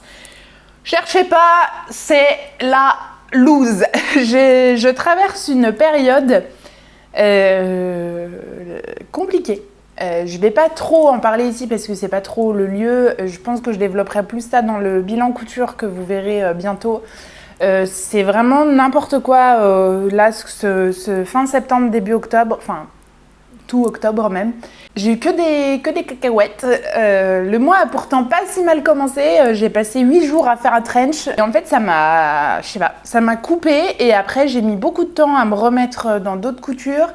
Cherchez pas, c'est la loose. Je traverse une période compliquée. Je vais pas trop en parler ici parce que c'est pas trop le lieu. Je pense que je développerai plus ça dans le bilan couture que vous verrez bientôt. C'est vraiment n'importe quoi là, ce fin septembre, début octobre, enfin tout octobre même. J'ai eu que des cacahuètes. Le mois a pourtant pas si mal commencé. J'ai passé 8 jours à faire un trench. Et en fait, ça m'a coupé. Et après, j'ai mis beaucoup de temps à me remettre dans d'autres coutures.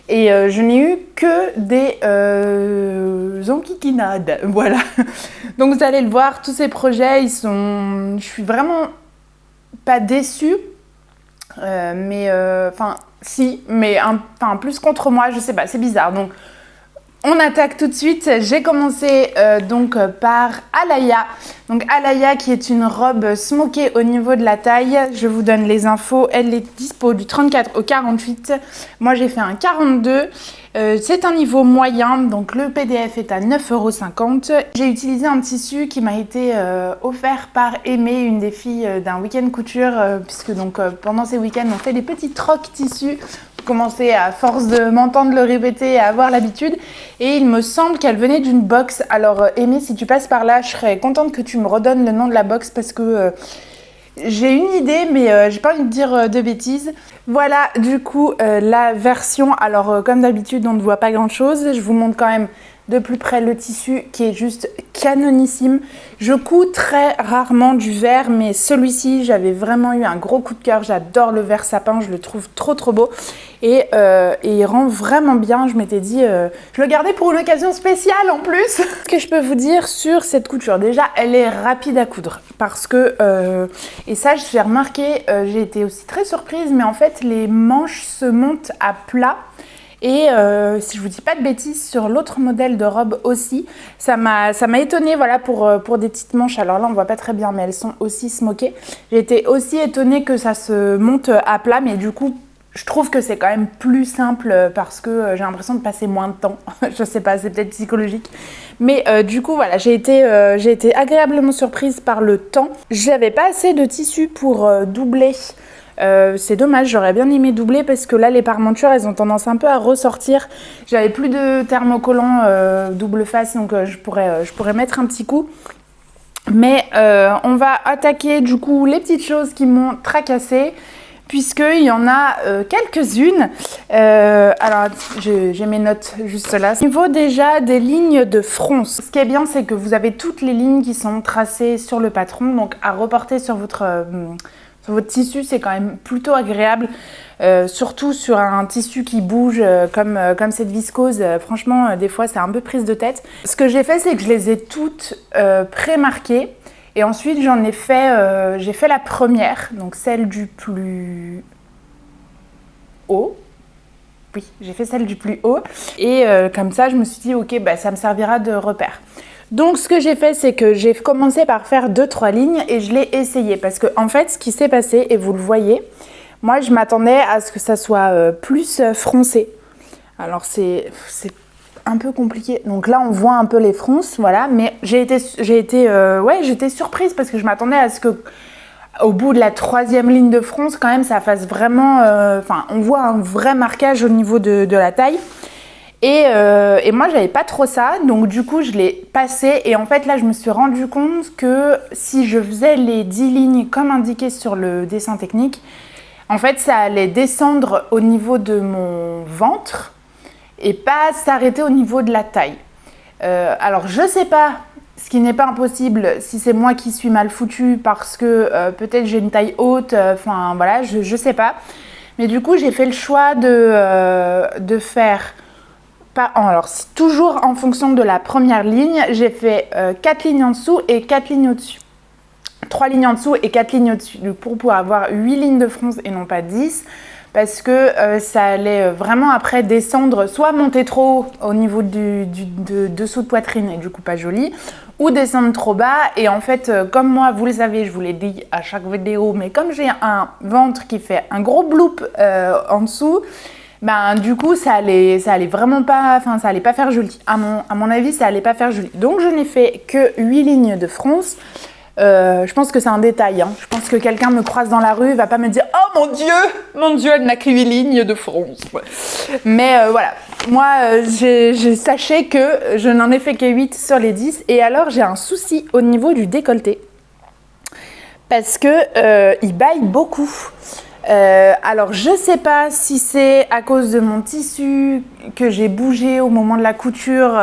Et je n'ai eu que des enquiquinades. Voilà. Donc vous allez le voir, tous ces projets, je suis vraiment pas déçue, mais si, mais plus contre moi, je sais pas, c'est bizarre. Donc on attaque tout de suite. J'ai commencé par Alaya. Donc Alaya qui est une robe smokée au niveau de la taille. Je vous donne les infos. Elle est dispo du 34 au 48. Moi j'ai fait un 42. C'est un niveau moyen, donc le PDF est à 9,50 €. J'ai utilisé un tissu qui m'a été offert par Aimée, une des filles d'un week-end couture, puisque pendant ces week-ends on fait des petits trocs tissus. Commencer à force de m'entendre le répéter, à avoir l'habitude, et il me semble qu'elle venait d'une box. Alors Aimée, si tu passes par là, je serais contente que tu me redonnes le nom de la box parce que j'ai une idée, mais j'ai pas envie de dire de bêtises. Voilà, du coup, la version. Alors, comme d'habitude, on ne voit pas grand-chose. Je vous montre quand même de plus près le tissu qui est juste canonissime. Je couds très rarement du vert, mais celui-ci, j'avais vraiment eu un gros coup de cœur. J'adore le vert sapin, je le trouve trop beau. Et il rend vraiment bien. Je m'étais dit, je le gardais pour une occasion spéciale en plus. Ce que je peux vous dire sur cette couture, déjà, elle est rapide à coudre. Parce que, et ça, j'ai remarqué, j'ai été aussi très surprise, mais en fait, les manches se montent à plat. Et si je vous dis pas de bêtises, sur l'autre modèle de robe aussi, ça m'a étonnée, voilà, pour des petites manches. Alors là, on voit pas très bien, mais elles sont aussi smokées. J'ai été aussi étonnée que ça se monte à plat, mais du coup, je trouve que c'est quand même plus simple parce que j'ai l'impression de passer moins de temps. Je sais pas, c'est peut-être psychologique. Mais du coup, voilà, j'ai été agréablement surprise par le temps. J'avais pas assez de tissu pour doubler. C'est dommage, j'aurais bien aimé doubler parce que là les parmentures elles ont tendance un peu à ressortir. J'avais plus de thermocollant double face, donc je pourrais mettre un petit coup. Mais on va attaquer du coup les petites choses qui m'ont tracassée, puisqu'il y en a quelques-unes. Alors j'ai mes notes juste là. Au niveau déjà des lignes de fronce, ce qui est bien c'est que vous avez toutes les lignes qui sont tracées sur le patron, donc à reporter sur votre tissu, c'est quand même plutôt agréable, surtout sur un tissu qui bouge comme cette viscose. Franchement, des fois, c'est un peu prise de tête. Ce que j'ai fait, c'est que je les ai toutes pré-marquées. Et ensuite, j'ai fait la première, donc celle du plus haut. Oui, j'ai fait celle du plus haut. Et comme ça, je me suis dit, ok, bah, ça me servira de repère. Donc ce que j'ai fait, c'est que j'ai commencé par faire 2-3 lignes et je l'ai essayé. Parce que en fait, ce qui s'est passé, et vous le voyez, moi je m'attendais à ce que ça soit plus froncé. Alors c'est un peu compliqué. Donc là, on voit un peu les fronces, voilà. Mais j'étais surprise parce que je m'attendais à ce que au bout de la 3e ligne de fronce, quand même, ça fasse vraiment... on voit un vrai marquage au niveau de la taille. Et moi, j'avais pas trop ça, donc du coup, je l'ai passé. Et en fait, là, je me suis rendu compte que si je faisais les 10 lignes comme indiqué sur le dessin technique, en fait, ça allait descendre au niveau de mon ventre et pas s'arrêter au niveau de la taille. Alors, je sais pas, ce qui n'est pas impossible, si c'est moi qui suis mal foutue parce que peut-être j'ai une taille haute, voilà, je sais pas. Mais du coup, j'ai fait le choix de faire... Alors, toujours en fonction de la première ligne, j'ai fait 4 lignes en dessous et 4 lignes au-dessus. 3 lignes en dessous et 4 lignes au-dessus. Pour pouvoir avoir 8 lignes de fronce et non pas 10. Parce que ça allait vraiment après descendre, soit monter trop haut au niveau du dessous de poitrine et du coup pas joli, ou descendre trop bas. Et en fait, comme moi, vous le savez, je vous l'ai dit à chaque vidéo, mais comme j'ai un ventre qui fait un gros bloop en dessous, ben du coup ça allait vraiment pas, ça allait pas faire joli. À mon avis, ça allait pas faire joli. Donc je n'ai fait que 8 lignes de fronce. Je pense que c'est un détail. Je pense que quelqu'un me croise dans la rue, va pas me dire « Oh mon Dieu, elle n'a que 8 lignes de fronce. » Mais voilà, moi, sachez que je n'en ai fait que 8 sur les 10. Et alors, j'ai un souci au niveau du décolleté. Parce que il baille beaucoup. Alors je sais pas si c'est à cause de mon tissu que j'ai bougé au moment de la couture,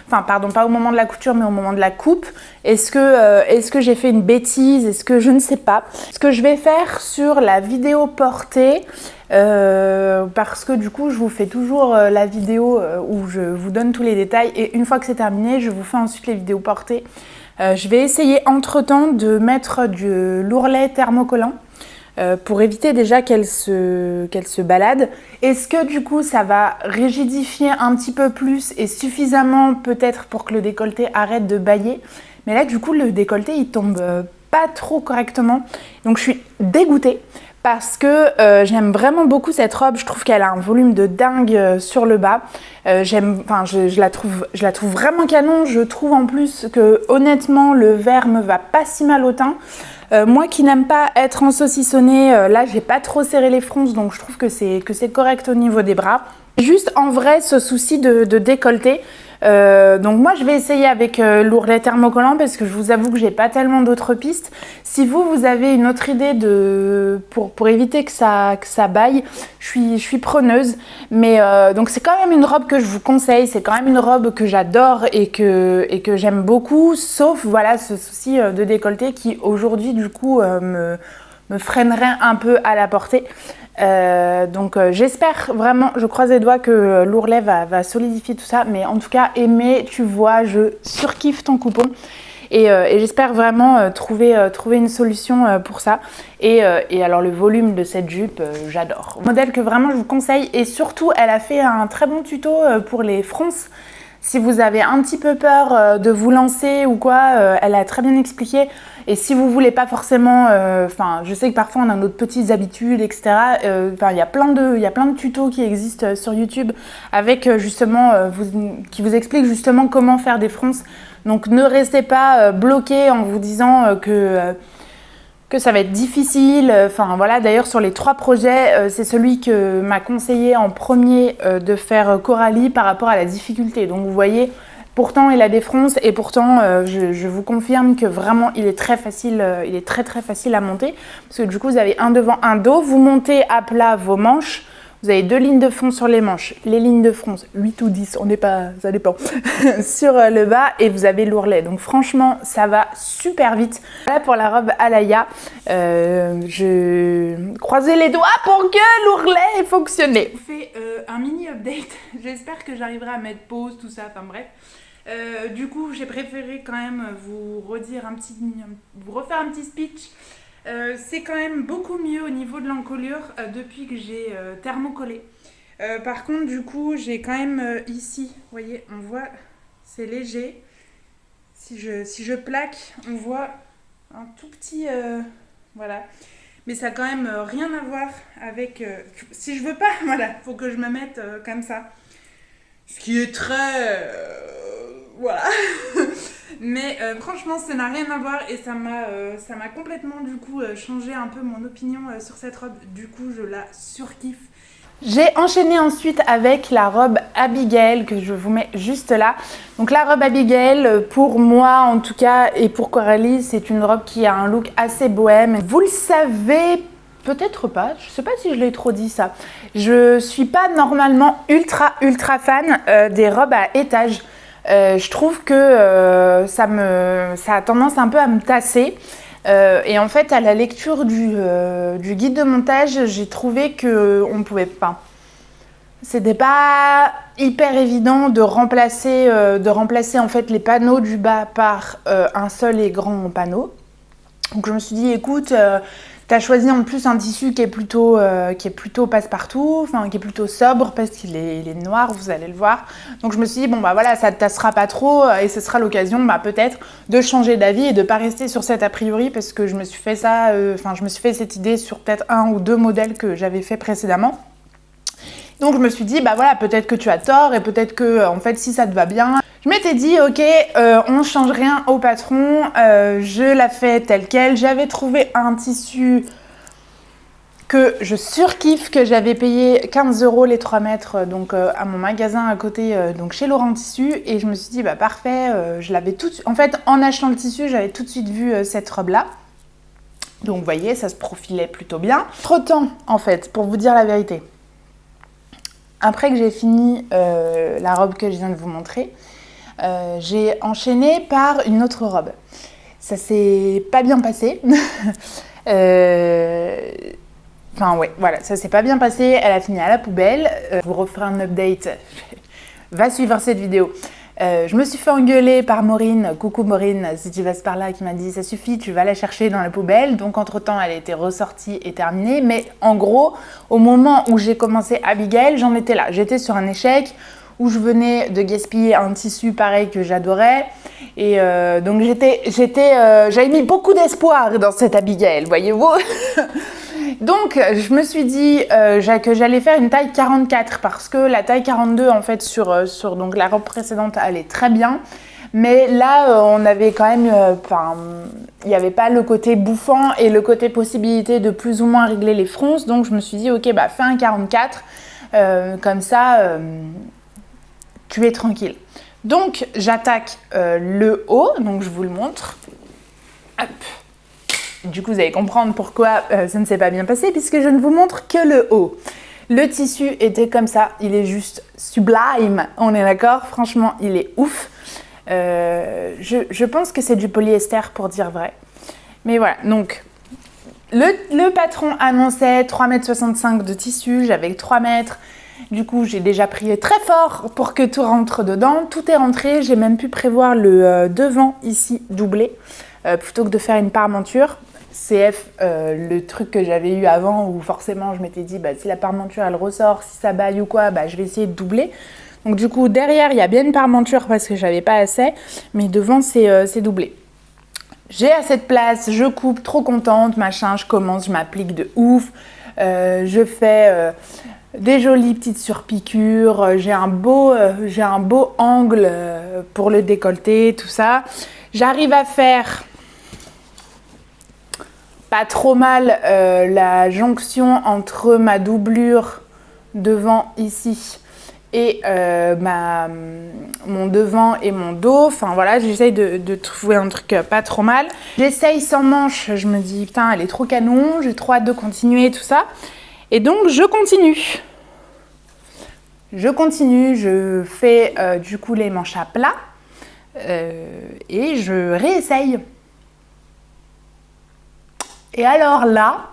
pas au moment de la couture mais au moment de la coupe. Est-ce que j'ai fait une bêtise? Est-ce que je ne sais pas? Ce que je vais faire sur la vidéo portée, parce que du coup je vous fais toujours la vidéo où je vous donne tous les détails et une fois que c'est terminé, je vous fais ensuite les vidéos portées. Je vais essayer entre-temps de mettre du lourrelet thermocollant. Pour éviter déjà qu'elle se balade. Est-ce que du coup ça va rigidifier un petit peu plus et suffisamment peut-être pour que le décolleté arrête de bailler? Mais là du coup le décolleté il tombe pas trop correctement. Donc je suis dégoûtée parce que j'aime vraiment beaucoup cette robe. Je trouve qu'elle a un volume de dingue sur le bas. Je la trouve vraiment canon. Je trouve en plus que honnêtement le vert me va pas si mal au teint. Moi qui n'aime pas être en saucissonnée, là j'ai pas trop serré les fronces, donc je trouve que c'est correct au niveau des bras. Juste en vrai ce souci de décolleté, Donc moi je vais essayer avec l'ourlet thermocollant parce que je vous avoue que j'ai pas tellement d'autres pistes. Si vous avez une autre idée pour éviter que ça baille, je suis preneuse. Mais donc c'est quand même une robe que je vous conseille, c'est quand même une robe que j'adore et que j'aime beaucoup, sauf voilà ce souci de décolleté qui aujourd'hui du coup me freinerait un peu à la portée. Donc j'espère vraiment, je croise les doigts que l'ourlet va solidifier tout ça, mais en tout cas Aimé, tu vois, je surkiffe ton coupon et j'espère vraiment trouver une solution pour ça. Et alors le volume de cette jupe, j'adore. Modèle que vraiment je vous conseille et surtout elle a fait un très bon tuto pour les fronces. Si vous avez un petit peu peur de vous lancer ou quoi, elle a très bien expliqué. Et si vous voulez pas forcément, je sais que parfois on a notre petites habitudes, etc. Il y a plein de tutos qui existent sur YouTube avec justement, qui vous expliquent justement comment faire des fronces. Donc ne restez pas bloqué en vous disant que ça va être difficile. Enfin voilà, d'ailleurs sur les 3 projets, c'est celui que m'a conseillé en premier de faire Coralie par rapport à la difficulté. Donc vous voyez, pourtant il a des fronces et pourtant je vous confirme que vraiment il est très facile, il est très très facile à monter. Parce que du coup vous avez un devant, un dos, vous montez à plat vos manches. Vous avez 2 lignes de fond sur les manches, les lignes de fronce, 8 ou 10, on n'est pas, ça dépend, sur le bas et vous avez l'ourlet. Donc franchement, ça va super vite. Voilà pour la robe Alaïa. Je croisais les doigts pour que l'ourlet ait fonctionné. Je fais un mini update, j'espère que j'arriverai à mettre pause, tout ça, enfin bref. Du coup, j'ai préféré quand même vous refaire un petit speech. C'est quand même beaucoup mieux au niveau de l'encolure depuis que j'ai thermocollé. Par contre, du coup, j'ai quand même ici, vous voyez, on voit, c'est léger. Si je plaque, on voit un tout petit, voilà. Mais ça n'a quand même rien à voir avec... si je veux pas, voilà, faut que je me mette comme ça. Ce qui est très... voilà. Mais franchement, ça n'a rien à voir et ça m'a complètement du coup changé un peu mon opinion sur cette robe. Du coup, je la surkiffe. J'ai enchaîné ensuite avec la robe Abigail que je vous mets juste là. Donc la robe Abigail, pour moi en tout cas et pour Coralie, c'est une robe qui a un look assez bohème. Vous le savez peut-être pas, je sais pas si je l'ai trop dit ça. Je suis pas normalement ultra fan des robes à étages. Je trouve que ça a tendance un peu à me tasser. Et en fait, à la lecture du guide de montage, j'ai trouvé qu'on pouvait pas. C'était pas hyper évident de remplacer en fait les panneaux du bas par un seul et grand panneau. Donc je me suis dit, écoute, t'as choisi en plus un tissu qui est plutôt passe-partout, enfin qui est plutôt sobre parce qu'il est noir, vous allez le voir. Donc je me suis dit, bon bah voilà, ça te tassera pas trop et ce sera l'occasion peut-être de changer d'avis et de pas rester sur cet a priori parce que je me suis fait cette idée sur peut-être 1 ou 2 modèles que j'avais fait précédemment. Donc je me suis dit, bah voilà, peut-être que tu as tort et peut-être que en fait si ça te va bien. Je m'étais dit, ok, on change rien au patron, je la fais telle quelle. J'avais trouvé un tissu que je surkiffe, que j'avais payé 15 € les 3 mètres donc à mon magasin à côté, donc chez Laurent Tissu. Et je me suis dit, bah parfait, je l'avais tout de suite. En fait, en achetant le tissu, j'avais tout de suite vu cette robe-là. Donc vous voyez, ça se profilait plutôt bien. Entre-temps, en fait, pour vous dire la vérité, après que j'ai fini la robe que je viens de vous montrer, j'ai enchaîné par une autre robe. Ça s'est pas bien passé. Enfin ouais, voilà, ça s'est pas bien passé. Elle a fini à la poubelle. Je vous referai un update. Va suivre cette vidéo. Je me suis fait engueuler par Maureen, coucou Maureen, si tu passes par là, qui m'a dit ça suffit, tu vas la chercher dans la poubelle. Donc entre temps elle a été ressortie et terminée, mais en gros au moment où j'ai commencé Abigail, j'en étais là, j'étais sur un échec où je venais de gaspiller un tissu pareil que j'adorais et donc j'avais mis beaucoup d'espoir dans cette Abigail, voyez-vous. Donc je me suis dit que j'allais faire une taille 44 parce que la taille 42 en fait sur donc la robe précédente allait très bien, mais là on avait quand même il n'y avait pas le côté bouffant et le côté possibilité de plus ou moins régler les fronces, donc je me suis dit ok fais un 44 comme ça tu es tranquille. Donc j'attaque le haut, donc je vous le montre. Hop. Du coup, vous allez comprendre pourquoi ça ne s'est pas bien passé, puisque je ne vous montre que le haut. Le tissu était comme ça, il est juste sublime, on est d'accord? Franchement, il est ouf. Je pense que c'est du polyester pour dire vrai. Mais voilà, donc le patron annonçait 3,65 m de tissu, j'avais 3 mètres. Du coup, j'ai déjà prié très fort pour que tout rentre dedans. Tout est rentré, j'ai même pu prévoir le devant ici doublé, plutôt que de faire une parmenture. CF, le truc que j'avais eu avant où forcément je m'étais dit si la parmenture elle ressort, si ça baille ou quoi, je vais essayer de doubler. Donc du coup derrière il y a bien une parmenture parce que j'avais pas assez, mais devant c'est doublé. J'ai assez de place, je coupe, trop contente, machin, je commence, je m'applique de ouf, je fais des jolies petites surpiqûres, j'ai un beau angle pour le décolleté, tout ça. J'arrive à faire pas trop mal la jonction entre ma doublure devant ici et mon devant et mon dos. Enfin voilà, j'essaye de trouver un truc pas trop mal. J'essaye sans manche, je me dis putain elle est trop canon, j'ai trop hâte de continuer tout ça. Et donc je continue. Je fais du coup les manches à plat et je réessaye. Et alors là,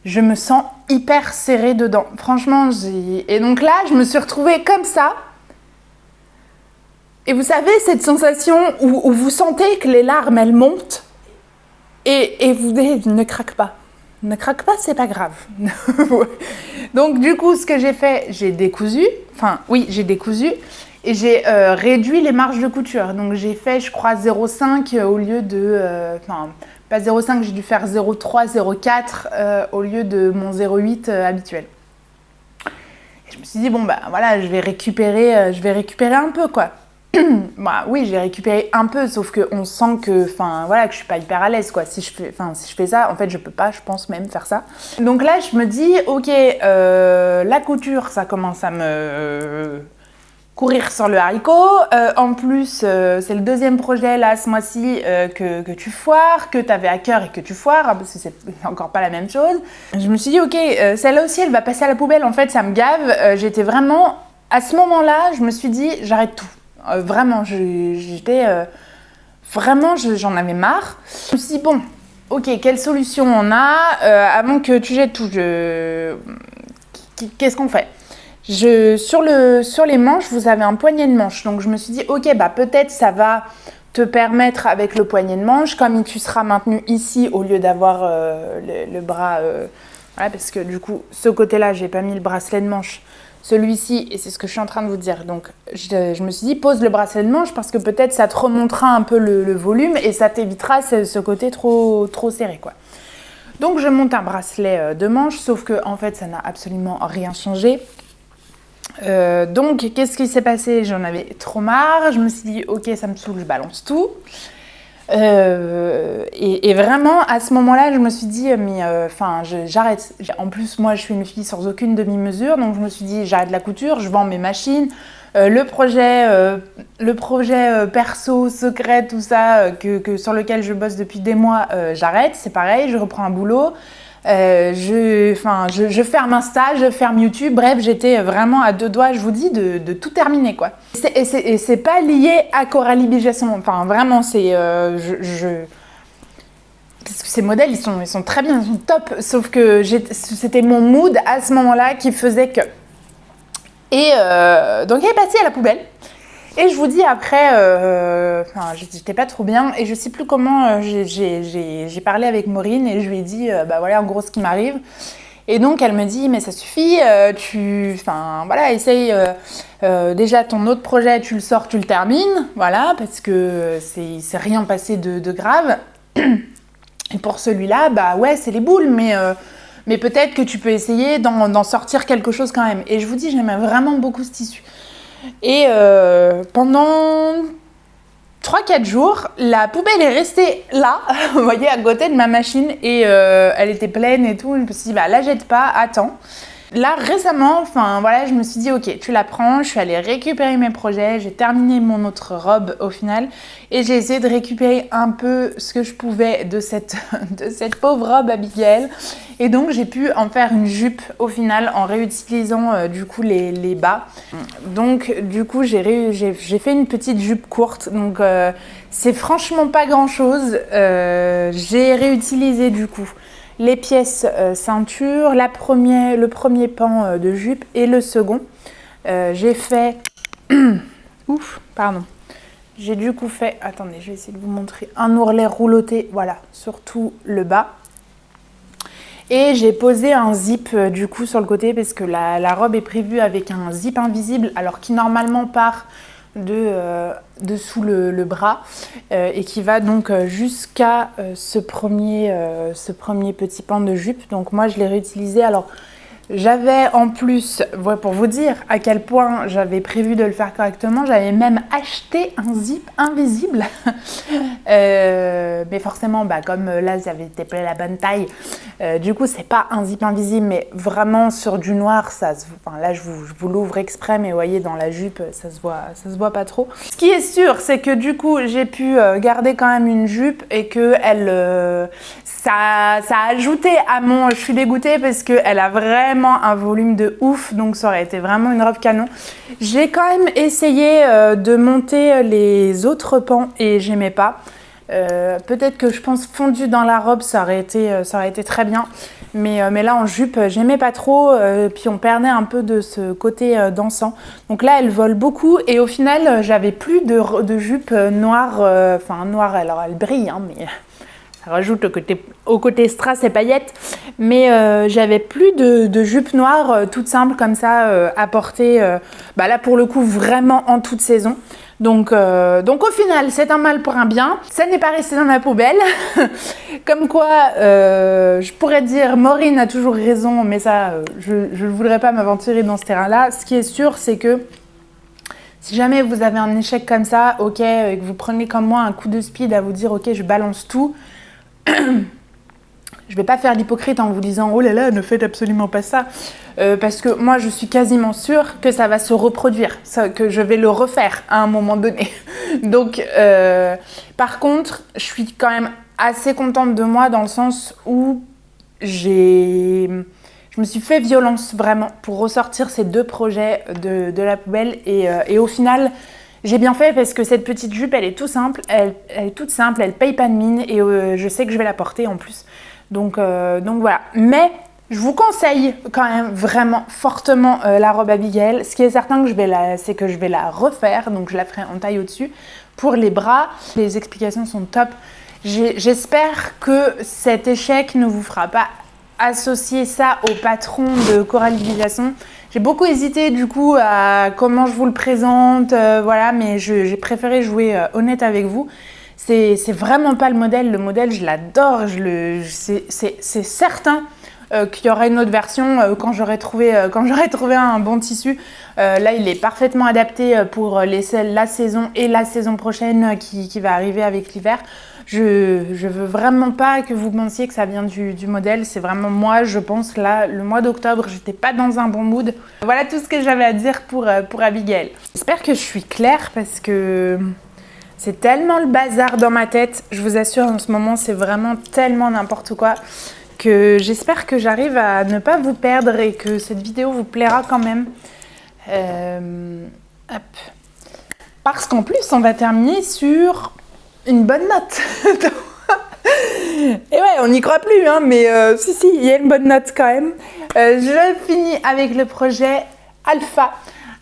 je me sens hyper serrée dedans. Franchement, et donc là, je me suis retrouvée comme ça. Et vous savez, cette sensation où vous sentez que les larmes, elles montent et vous ne craquez pas. Ne craque pas, c'est pas grave. Donc du coup, ce que j'ai fait, j'ai décousu. Et j'ai réduit les marges de couture. Donc j'ai fait, je crois, 0,5 au lieu de... pas 0,5, j'ai dû faire 0,3, 0,4 au lieu de mon 0,8 habituel. Et je me suis dit, voilà, je vais récupérer un peu, quoi. Oui, j'ai récupéré un peu, sauf qu'on sent que, que je suis pas hyper à l'aise, quoi. Si je fais ça, en fait, je peux pas, je pense même faire ça. Donc là, je me dis, ok, la couture, ça commence à me courir sur le haricot. En plus, c'est le deuxième projet là ce mois-ci que tu foires, que tu avais à cœur et que tu foires, parce que c'est encore pas la même chose. Je me suis dit, ok, celle-là aussi, elle va passer à la poubelle. En fait, ça me gave. J'étais vraiment, à ce moment-là, je me suis dit, j'arrête tout. Vraiment, j'en avais marre. Je me suis dit, bon, ok, quelle solution on a avant que tu jettes tout? Qu'est-ce qu'on fait? Sur les manches, vous avez un poignet de manche. Donc je me suis dit, ok, peut-être ça va te permettre avec le poignet de manche, comme tu seras maintenu ici au lieu d'avoir le bras. Voilà, parce que du coup, ce côté-là, j'ai pas mis le bracelet de manche. Celui-ci, et c'est ce que je suis en train de vous dire. Donc je me suis dit, pose le bracelet de manche parce que peut-être ça te remontera un peu le volume et ça t'évitera ce côté trop serré, quoi. Donc je monte un bracelet de manche, sauf que en fait, ça n'a absolument rien changé. Donc qu'est-ce qui s'est passé? J'en avais trop marre, je me suis dit ok ça me saoule, je balance tout et vraiment à ce moment-là je me suis dit j'arrête. En plus moi je suis une fille sans aucune demi-mesure, donc je me suis dit j'arrête la couture, je vends mes machines, le projet perso, secret, tout ça sur lequel je bosse depuis des mois, j'arrête, c'est pareil, je reprends un boulot. Je ferme Insta, je ferme YouTube, bref, j'étais vraiment à deux doigts, je vous dis, de tout terminer, quoi. Et c'est pas lié à Coralie Bigesson, enfin vraiment, c'est... Parce que ces modèles, ils sont très bien, ils sont top, sauf que c'était mon mood à ce moment-là qui faisait que... Et donc elle est passée à la poubelle. Et je vous dis après, j'étais pas trop bien et je sais plus comment j'ai parlé avec Maureen et je lui ai dit, voilà en gros ce qui m'arrive. Et donc elle me dit, mais ça suffit, essaye déjà ton autre projet, tu le sors, tu le termines, voilà, parce que c'est rien passé de grave. Et pour celui-là, c'est les boules, mais peut-être que tu peux essayer d'en sortir quelque chose quand même. Et je vous dis, j'aimais vraiment beaucoup ce tissu. Et pendant 3-4 jours, la poubelle est restée là, vous voyez, à côté de ma machine et elle était pleine et tout. Je me suis dit, la jette pas, attends. Là récemment, enfin voilà, je me suis dit ok, tu la prends, je suis allée récupérer mes projets, j'ai terminé mon autre robe au final et j'ai essayé de récupérer un peu ce que je pouvais de cette pauvre robe Abigail et donc j'ai pu en faire une jupe au final en réutilisant du coup les bas. Donc du coup j'ai fait une petite jupe courte, donc c'est franchement pas grand chose. J'ai réutilisé du coup les pièces ceinture, le premier pan de jupe et le second. J'ai fait... Ouf, pardon. J'ai du coup fait... Attendez, je vais essayer de vous montrer un ourlet rouloté, voilà, sur tout le bas. Et j'ai posé un zip du coup sur le côté parce que la robe est prévue avec un zip invisible alors qui normalement part dessous le bras et qui va donc jusqu'à ce premier petit pan de jupe. Donc moi je l'ai réutilisé. Alors j'avais en plus, pour vous dire à quel point j'avais prévu de le faire correctement, j'avais même acheté un zip invisible. Mais forcément, comme là, j'avais été la bonne taille, du coup, c'est pas un zip invisible, mais vraiment sur du noir, là, je vous l'ouvre exprès, mais vous voyez, dans la jupe, ça se voit pas trop. Ce qui est sûr, c'est que du coup, j'ai pu garder quand même une jupe et que ça a ajouté à mon... Je suis dégoûtée parce qu'elle a vraiment un volume de ouf, donc ça aurait été vraiment une robe canon. J'ai quand même essayé de monter les autres pans et j'aimais pas. Peut-être que je pense fondu dans la robe, ça aurait été très bien. Mais là en jupe, j'aimais pas trop, puis on perdait un peu de ce côté dansant. Donc là, elle vole beaucoup et au final, j'avais plus de jupe noire. Noire, alors elle brille, hein, mais... Ça rajoute au côté strass et paillettes, mais j'avais plus de jupe noire toute simple comme ça à porter, là pour le coup vraiment en toute saison. Donc au final c'est un mal pour un bien, ça n'est pas resté dans la poubelle. Comme quoi je pourrais dire Maureen a toujours raison, mais ça je ne voudrais pas m'aventurer dans ce terrain-là. Ce qui est sûr c'est que si jamais vous avez un échec comme ça, ok, et que vous prenez comme moi un coup de speed à vous dire ok je balance tout, je vais pas faire l'hypocrite en vous disant oh là là ne faites absolument pas ça parce que moi je suis quasiment sûre que ça va se reproduire, que je vais le refaire à un moment donné. Donc par contre je suis quand même assez contente de moi dans le sens où je me suis fait violence vraiment pour ressortir ces deux projets de la poubelle et au final j'ai bien fait parce que cette petite jupe, elle est toute simple, elle paye pas de mine et je sais que je vais la porter en plus. Donc voilà. Mais je vous conseille quand même vraiment fortement la robe Abigail. Ce qui est certain c'est que je vais la refaire, donc je la ferai en taille au-dessus. Pour les bras, les explications sont top. J'espère que cet échec ne vous fera pas associer ça au patron de Coralie Villason. J'ai beaucoup hésité du coup à comment je vous le présente, voilà, mais j'ai préféré jouer honnête avec vous. C'est vraiment pas le modèle. Le modèle, je l'adore. C'est certain qu'il y aura une autre version quand j'aurai trouvé un bon tissu. Là, il est parfaitement adapté pour la saison et la saison prochaine qui va arriver avec l'hiver. Je veux vraiment pas que vous pensiez que ça vient du modèle. C'est vraiment moi, je pense, là, le mois d'octobre, j'étais pas dans un bon mood. Voilà tout ce que j'avais à dire pour Abigail. J'espère que je suis claire parce que c'est tellement le bazar dans ma tête. Je vous assure, en ce moment, c'est vraiment tellement n'importe quoi que j'espère que j'arrive à ne pas vous perdre et que cette vidéo vous plaira quand même. Hop. Parce qu'en plus, on va terminer sur une bonne note. Et ouais, on n'y croit plus, hein, mais si, il y a une bonne note quand même. Je finis avec le projet Alpha.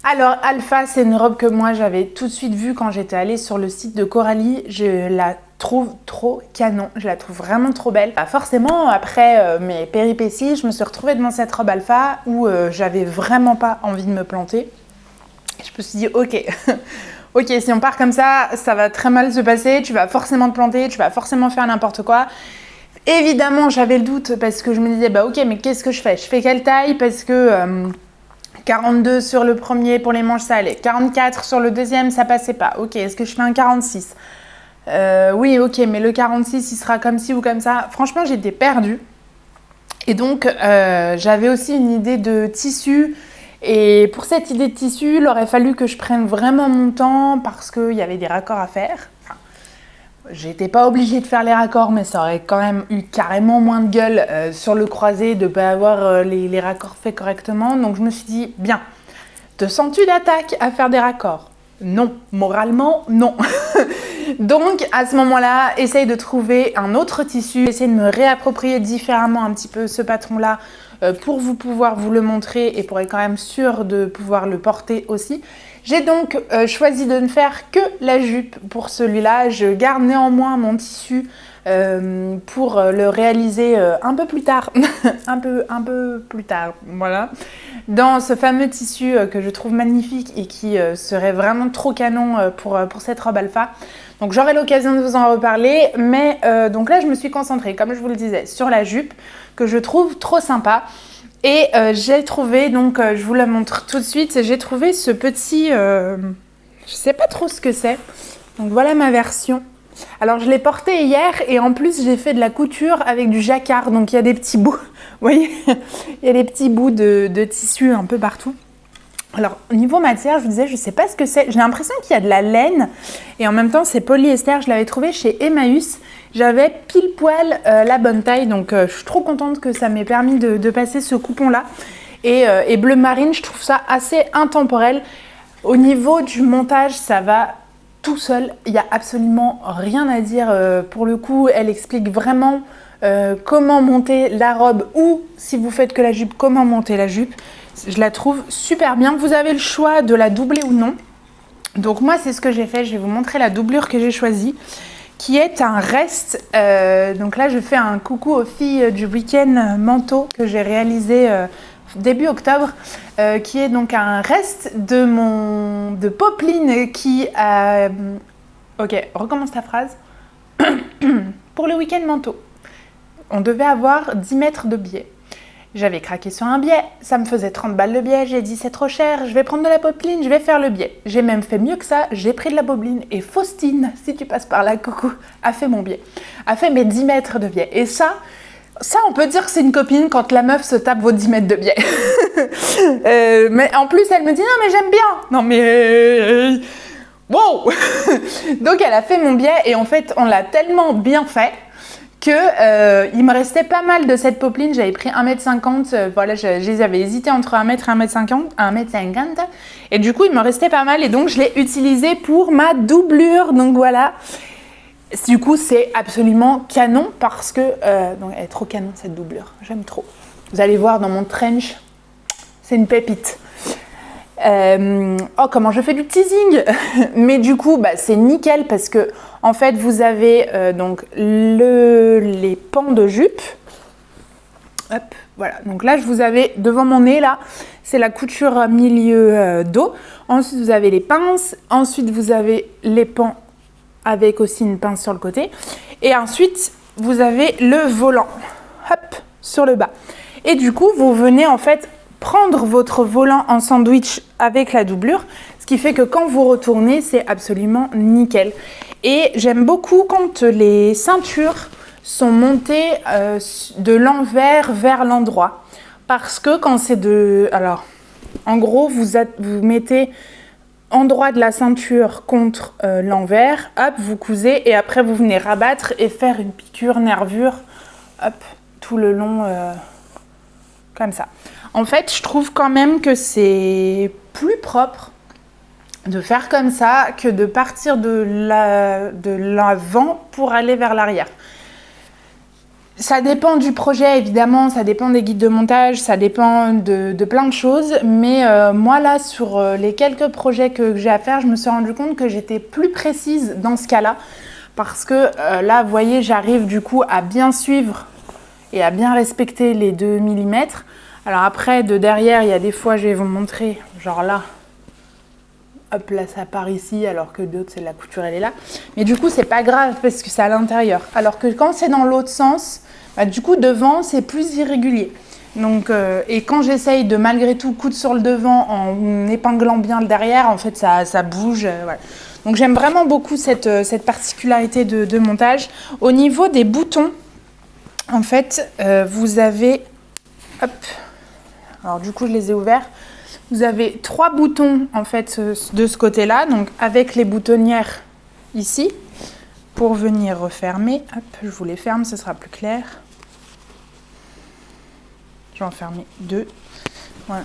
Alors, Alpha, c'est une robe que moi, j'avais tout de suite vue quand j'étais allée sur le site de Coralie. Je la trouve trop canon, je la trouve vraiment trop belle. Forcément, après mes péripéties, je me suis retrouvée devant cette robe Alpha où j'avais vraiment pas envie de me planter. Je me suis dit, ok, ok, si on part comme ça va très mal se passer, tu vas forcément te planter, tu vas forcément faire n'importe quoi. Évidemment, j'avais le doute parce que je me disais, ok, mais qu'est-ce que je fais? Je fais quelle taille? Parce que 42 sur le premier pour les manches, ça allait. 44 sur le deuxième, ça passait pas. Ok, est-ce que je fais un 46? Oui, ok, mais le 46, il sera comme ci ou comme ça. Franchement, j'étais perdue. Et donc, j'avais aussi une idée de tissu. Et pour cette idée de tissu, il aurait fallu que je prenne vraiment mon temps parce qu'il y avait des raccords à faire. Enfin, j'étais pas obligée de faire les raccords, mais ça aurait quand même eu carrément moins de gueule sur le croisé de ne pas avoir les raccords faits correctement. Donc je me suis dit, bien, te sens-tu d'attaque à faire des raccords ? Non, moralement, non. Donc, à ce moment-là, essaye de trouver un autre tissu, essaye de me réapproprier différemment un petit peu ce patron-là pour pouvoir vous le montrer et pour être quand même sûr de pouvoir le porter aussi. J'ai donc choisi de ne faire que la jupe pour celui-là. Je garde néanmoins mon tissu pour le réaliser un peu plus tard, un peu plus tard, voilà, dans ce fameux tissu que je trouve magnifique et qui serait vraiment trop canon pour cette robe alpha. Donc j'aurai l'occasion de vous en reparler, mais donc là je me suis concentrée, comme je vous le disais, sur la jupe que je trouve trop sympa. Et j'ai trouvé, donc je vous la montre tout de suite, j'ai trouvé ce petit, je sais pas trop ce que c'est, donc voilà ma version. Alors je l'ai porté hier et en plus j'ai fait de la couture avec du jacquard, donc il y a des petits bouts, vous voyez, il y a des petits bouts de tissu un peu partout. Alors au niveau matière, je vous disais, je sais pas ce que c'est, j'ai l'impression qu'il y a de la laine et en même temps c'est polyester, je l'avais trouvé chez Emmaüs. J'avais pile poil la bonne taille, donc je suis trop contente que ça m'ait permis de passer ce coupon-là. Et bleu marine, je trouve ça assez intemporel. Au niveau du montage, ça va tout seul. Il n'y a absolument rien à dire. Pour le coup, elle explique vraiment comment monter la robe ou, si vous faites que la jupe, comment monter la jupe. Je la trouve super bien. Vous avez le choix de la doubler ou non. Donc moi, c'est ce que j'ai fait. Je vais vous montrer la doublure que j'ai choisie, qui est un reste. Donc là, je fais un coucou aux filles du week-end manteau que j'ai réalisé début octobre, qui est donc un reste de popeline qui a... Ok, recommence ta phrase. Pour le week-end manteau, on devait avoir 10 mètres de biais. J'avais craqué sur un biais, ça me faisait 30 balles le biais, j'ai dit c'est trop cher, je vais prendre de la popeline, je vais faire le biais. J'ai même fait mieux que ça, j'ai pris de la popeline et Faustine, si tu passes par là, coucou, a fait mon biais. A fait mes 10 mètres de biais. Et ça on peut dire que c'est une copine quand la meuf se tape vos 10 mètres de biais. Mais en plus, elle me dit non mais j'aime bien. Non mais... wow. Donc elle a fait mon biais et en fait, on l'a tellement bien fait que il me restait pas mal de cette popeline. J'avais pris 1m50, voilà, j'avais hésité entre 1m et 1m50, et du coup il me restait pas mal et donc je l'ai utilisé pour ma doublure, donc voilà. Du coup c'est absolument canon parce que donc elle est trop canon cette doublure, j'aime trop. Vous allez voir dans mon trench, c'est une pépite. Oh, comment je fais du teasing. Mais du coup, c'est nickel parce que en fait, vous avez donc les pans de jupe. Hop, voilà. Donc là, je vous avais devant mon nez, là, c'est la couture milieu dos. Ensuite, vous avez les pinces. Ensuite, vous avez les pans avec aussi une pince sur le côté. Et ensuite, vous avez le volant. Hop, sur le bas. Et du coup, vous venez en fait prendre votre volant en sandwich avec la doublure, ce qui fait que quand vous retournez, c'est absolument nickel. Et j'aime beaucoup quand les ceintures sont montées de l'envers vers l'endroit, parce que quand c'est de... Alors, en gros, vous mettez endroit de la ceinture contre l'envers, hop, vous cousez, et après vous venez rabattre et faire une piqûre nervure, hop, tout le long, comme ça. En fait, je trouve quand même que c'est plus propre de faire comme ça que de partir de l'avant pour aller vers l'arrière. Ça dépend du projet, évidemment, ça dépend des guides de montage, ça dépend de plein de choses. Mais moi, là, sur les quelques projets que j'ai à faire, je me suis rendu compte que j'étais plus précise dans ce cas-là. Parce que là, vous voyez, j'arrive du coup à bien suivre et à bien respecter les 2 mm. Alors après, de derrière, il y a des fois, je vais vous montrer, genre là, hop, là, ça part ici, alors que d'autres, c'est la couture, elle est là. Mais du coup, c'est pas grave, parce que c'est à l'intérieur. Alors que quand c'est dans l'autre sens, du coup, devant, c'est plus irrégulier. Donc, et quand j'essaye de, malgré tout, coudre sur le devant en épinglant bien le derrière, en fait, ça bouge, voilà. Donc, j'aime vraiment beaucoup cette particularité de montage. Au niveau des boutons, en fait, vous avez... Hop. Alors du coup, je les ai ouverts. Vous avez 3 boutons en fait de ce côté-là, donc avec les boutonnières ici pour venir refermer. Hop, je vous les ferme, ce sera plus clair. Je vais en fermer 2. Voilà.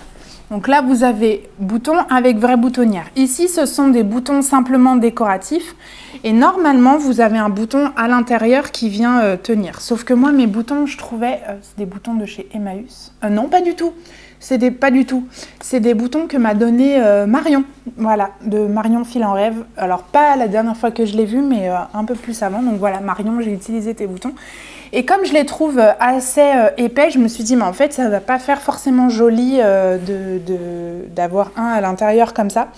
Donc là, vous avez boutons avec vraie boutonnière. Ici, ce sont des boutons simplement décoratifs. Et normalement, vous avez un bouton à l'intérieur qui vient tenir. Sauf que moi, mes boutons, je trouvais, c'est des boutons de chez Emmaüs. Non, pas du tout. Pas du tout. C'est des boutons que m'a donné Marion. Voilà, de Marion Fil en Rêve. Alors, pas la dernière fois que je l'ai vu, mais un peu plus avant. Donc voilà, Marion, j'ai utilisé tes boutons. Et comme je les trouve assez épais, je me suis dit, mais en fait, ça ne va pas faire forcément joli d'avoir un à l'intérieur comme ça.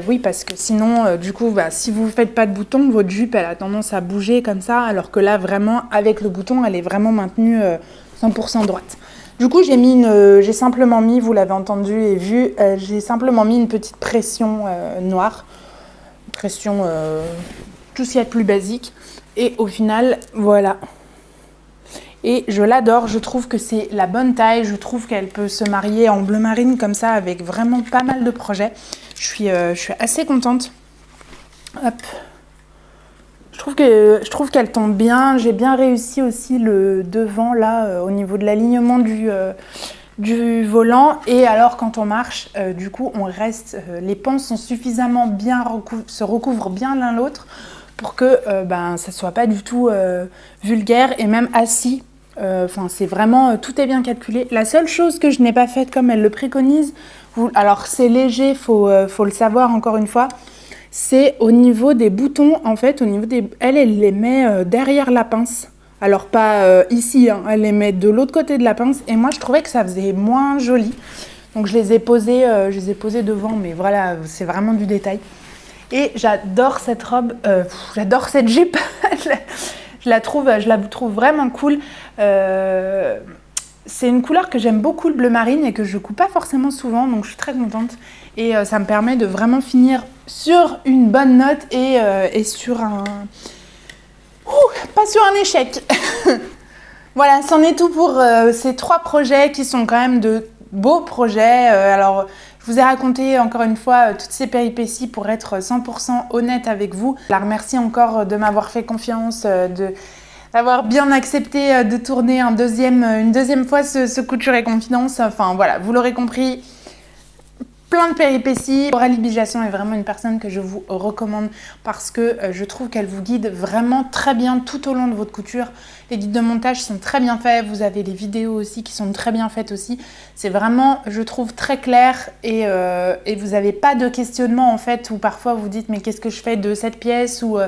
Oui, parce que sinon, du coup, si vous ne faites pas de bouton, votre jupe, elle a tendance à bouger comme ça, alors que là, vraiment, avec le bouton, elle est vraiment maintenue 100% droite. Du coup, j'ai simplement mis, vous l'avez entendu et vu, j'ai simplement mis une petite pression noire. Pression, tout ce qu'il y a de plus basique. Et au final, voilà. Et je l'adore, je trouve que c'est la bonne taille, je trouve qu'elle peut se marier en bleu marine comme ça avec vraiment pas mal de projets. Je suis assez contente. Hop. Je trouve qu'elle tombe bien. J'ai bien réussi aussi le devant là au niveau de l'alignement du volant. Et alors quand on marche, du coup on reste, les pans sont suffisamment bien se recouvrent bien l'un l'autre pour que ça soit pas du tout vulgaire et même assis. C'est vraiment, tout est bien calculé. La seule chose que je n'ai pas faite comme elle le préconise, alors c'est léger, faut le savoir encore une fois, c'est au niveau des boutons, en fait, elle les met derrière la pince. Alors pas ici, hein, elle les met de l'autre côté de la pince. Et moi, je trouvais que ça faisait moins joli. Donc je les ai posés devant, mais voilà, c'est vraiment du détail. Et j'adore cette robe, j'adore cette jupe. Je la trouve vraiment cool. C'est une couleur que j'aime beaucoup, le bleu marine, et que je coupe pas forcément souvent, donc je suis très contente. Et ça me permet de vraiment finir sur une bonne note et sur un... pas sur un échec. Voilà, c'en est tout pour ces 3 projets qui sont quand même de beaux projets. Alors, je vous ai raconté encore une fois toutes ces péripéties pour être 100% honnête avec vous. Je la remercie encore de m'avoir fait confiance, d'avoir bien accepté de tourner une deuxième fois ce Couture et Confidence. Enfin voilà, vous l'aurez compris, plein de péripéties. Aurélie Bigasson est vraiment une personne que je vous recommande parce que je trouve qu'elle vous guide vraiment très bien tout au long de votre couture. Les guides de montage sont très bien faits, vous avez les vidéos aussi qui sont très bien faites aussi. C'est vraiment, je trouve, très clair et vous n'avez pas de questionnement en fait où parfois vous dites mais qu'est-ce que je fais de cette pièce ou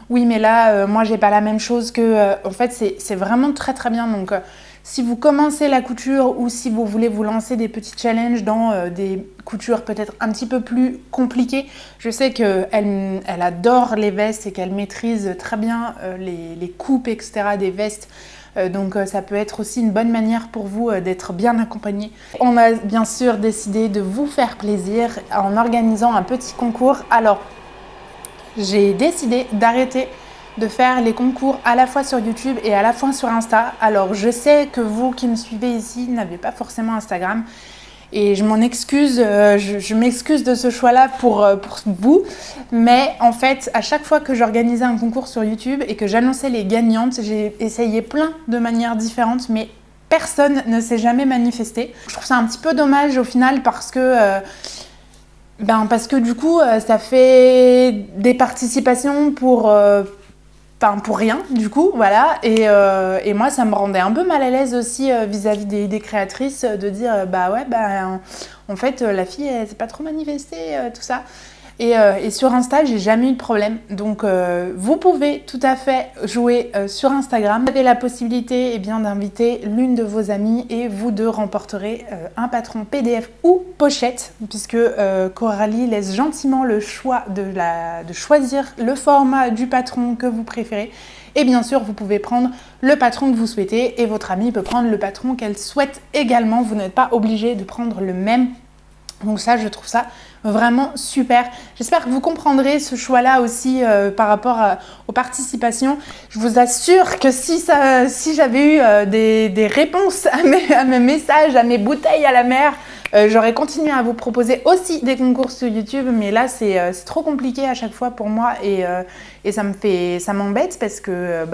oui mais là moi j'ai pas la même chose que... en fait c'est vraiment très très bien. Donc si vous commencez la couture ou si vous voulez vous lancer des petits challenges dans des coutures peut-être un petit peu plus compliquées, je sais qu'elle adore les vestes et qu'elle maîtrise très bien les coupes etc. des vestes. Donc ça peut être aussi une bonne manière pour vous d'être bien accompagné. On a bien sûr décidé de vous faire plaisir en organisant un petit concours. Alors, j'ai décidé d'arrêter de faire les concours à la fois sur YouTube et à la fois sur Insta. Alors je sais que vous qui me suivez ici n'avez pas forcément Instagram et je m'en excuse, je m'excuse de ce choix-là pour vous. Mais en fait, à chaque fois que j'organisais un concours sur YouTube et que j'annonçais les gagnantes, j'ai essayé plein de manières différentes, mais personne ne s'est jamais manifesté. Je trouve ça un petit peu dommage au final parce que du coup, ça fait des participations pour rien, du coup, voilà. Et moi, ça me rendait un peu mal à l'aise aussi vis-à-vis des créatrices de dire, en fait, la fille, elle s'est pas trop manifestée, tout ça. Et sur Insta, j'ai jamais eu de problème. Donc, vous pouvez tout à fait jouer sur Instagram. Vous avez la possibilité d'inviter l'une de vos amies et vous deux remporterez un patron PDF ou pochette, puisque Coralie laisse gentiment le choix de choisir le format du patron que vous préférez. Et bien sûr, vous pouvez prendre le patron que vous souhaitez et votre amie peut prendre le patron qu'elle souhaite également. Vous n'êtes pas obligé de prendre le même. Donc ça, je trouve ça vraiment super. J'espère que vous comprendrez ce choix-là aussi par rapport aux participations. Je vous assure que si j'avais eu des réponses à mes messages, à mes bouteilles à la mer, j'aurais continué à vous proposer aussi des concours sur YouTube. Mais là, c'est trop compliqué à chaque fois pour moi et ça m'embête parce que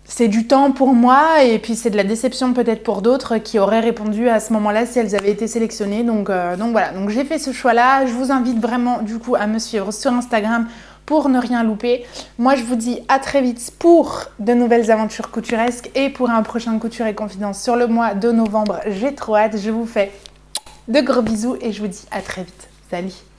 c'est du temps pour moi et puis c'est de la déception peut-être pour d'autres qui auraient répondu à ce moment-là si elles avaient été sélectionnées. Donc voilà, donc j'ai fait ce choix-là. Je vous invite vraiment du coup à me suivre sur Instagram pour ne rien louper. Moi, je vous dis à très vite pour de nouvelles aventures couturesques et pour un prochain Couture et Confidence sur le mois de novembre. J'ai trop hâte. Je vous fais de gros bisous et je vous dis à très vite. Salut!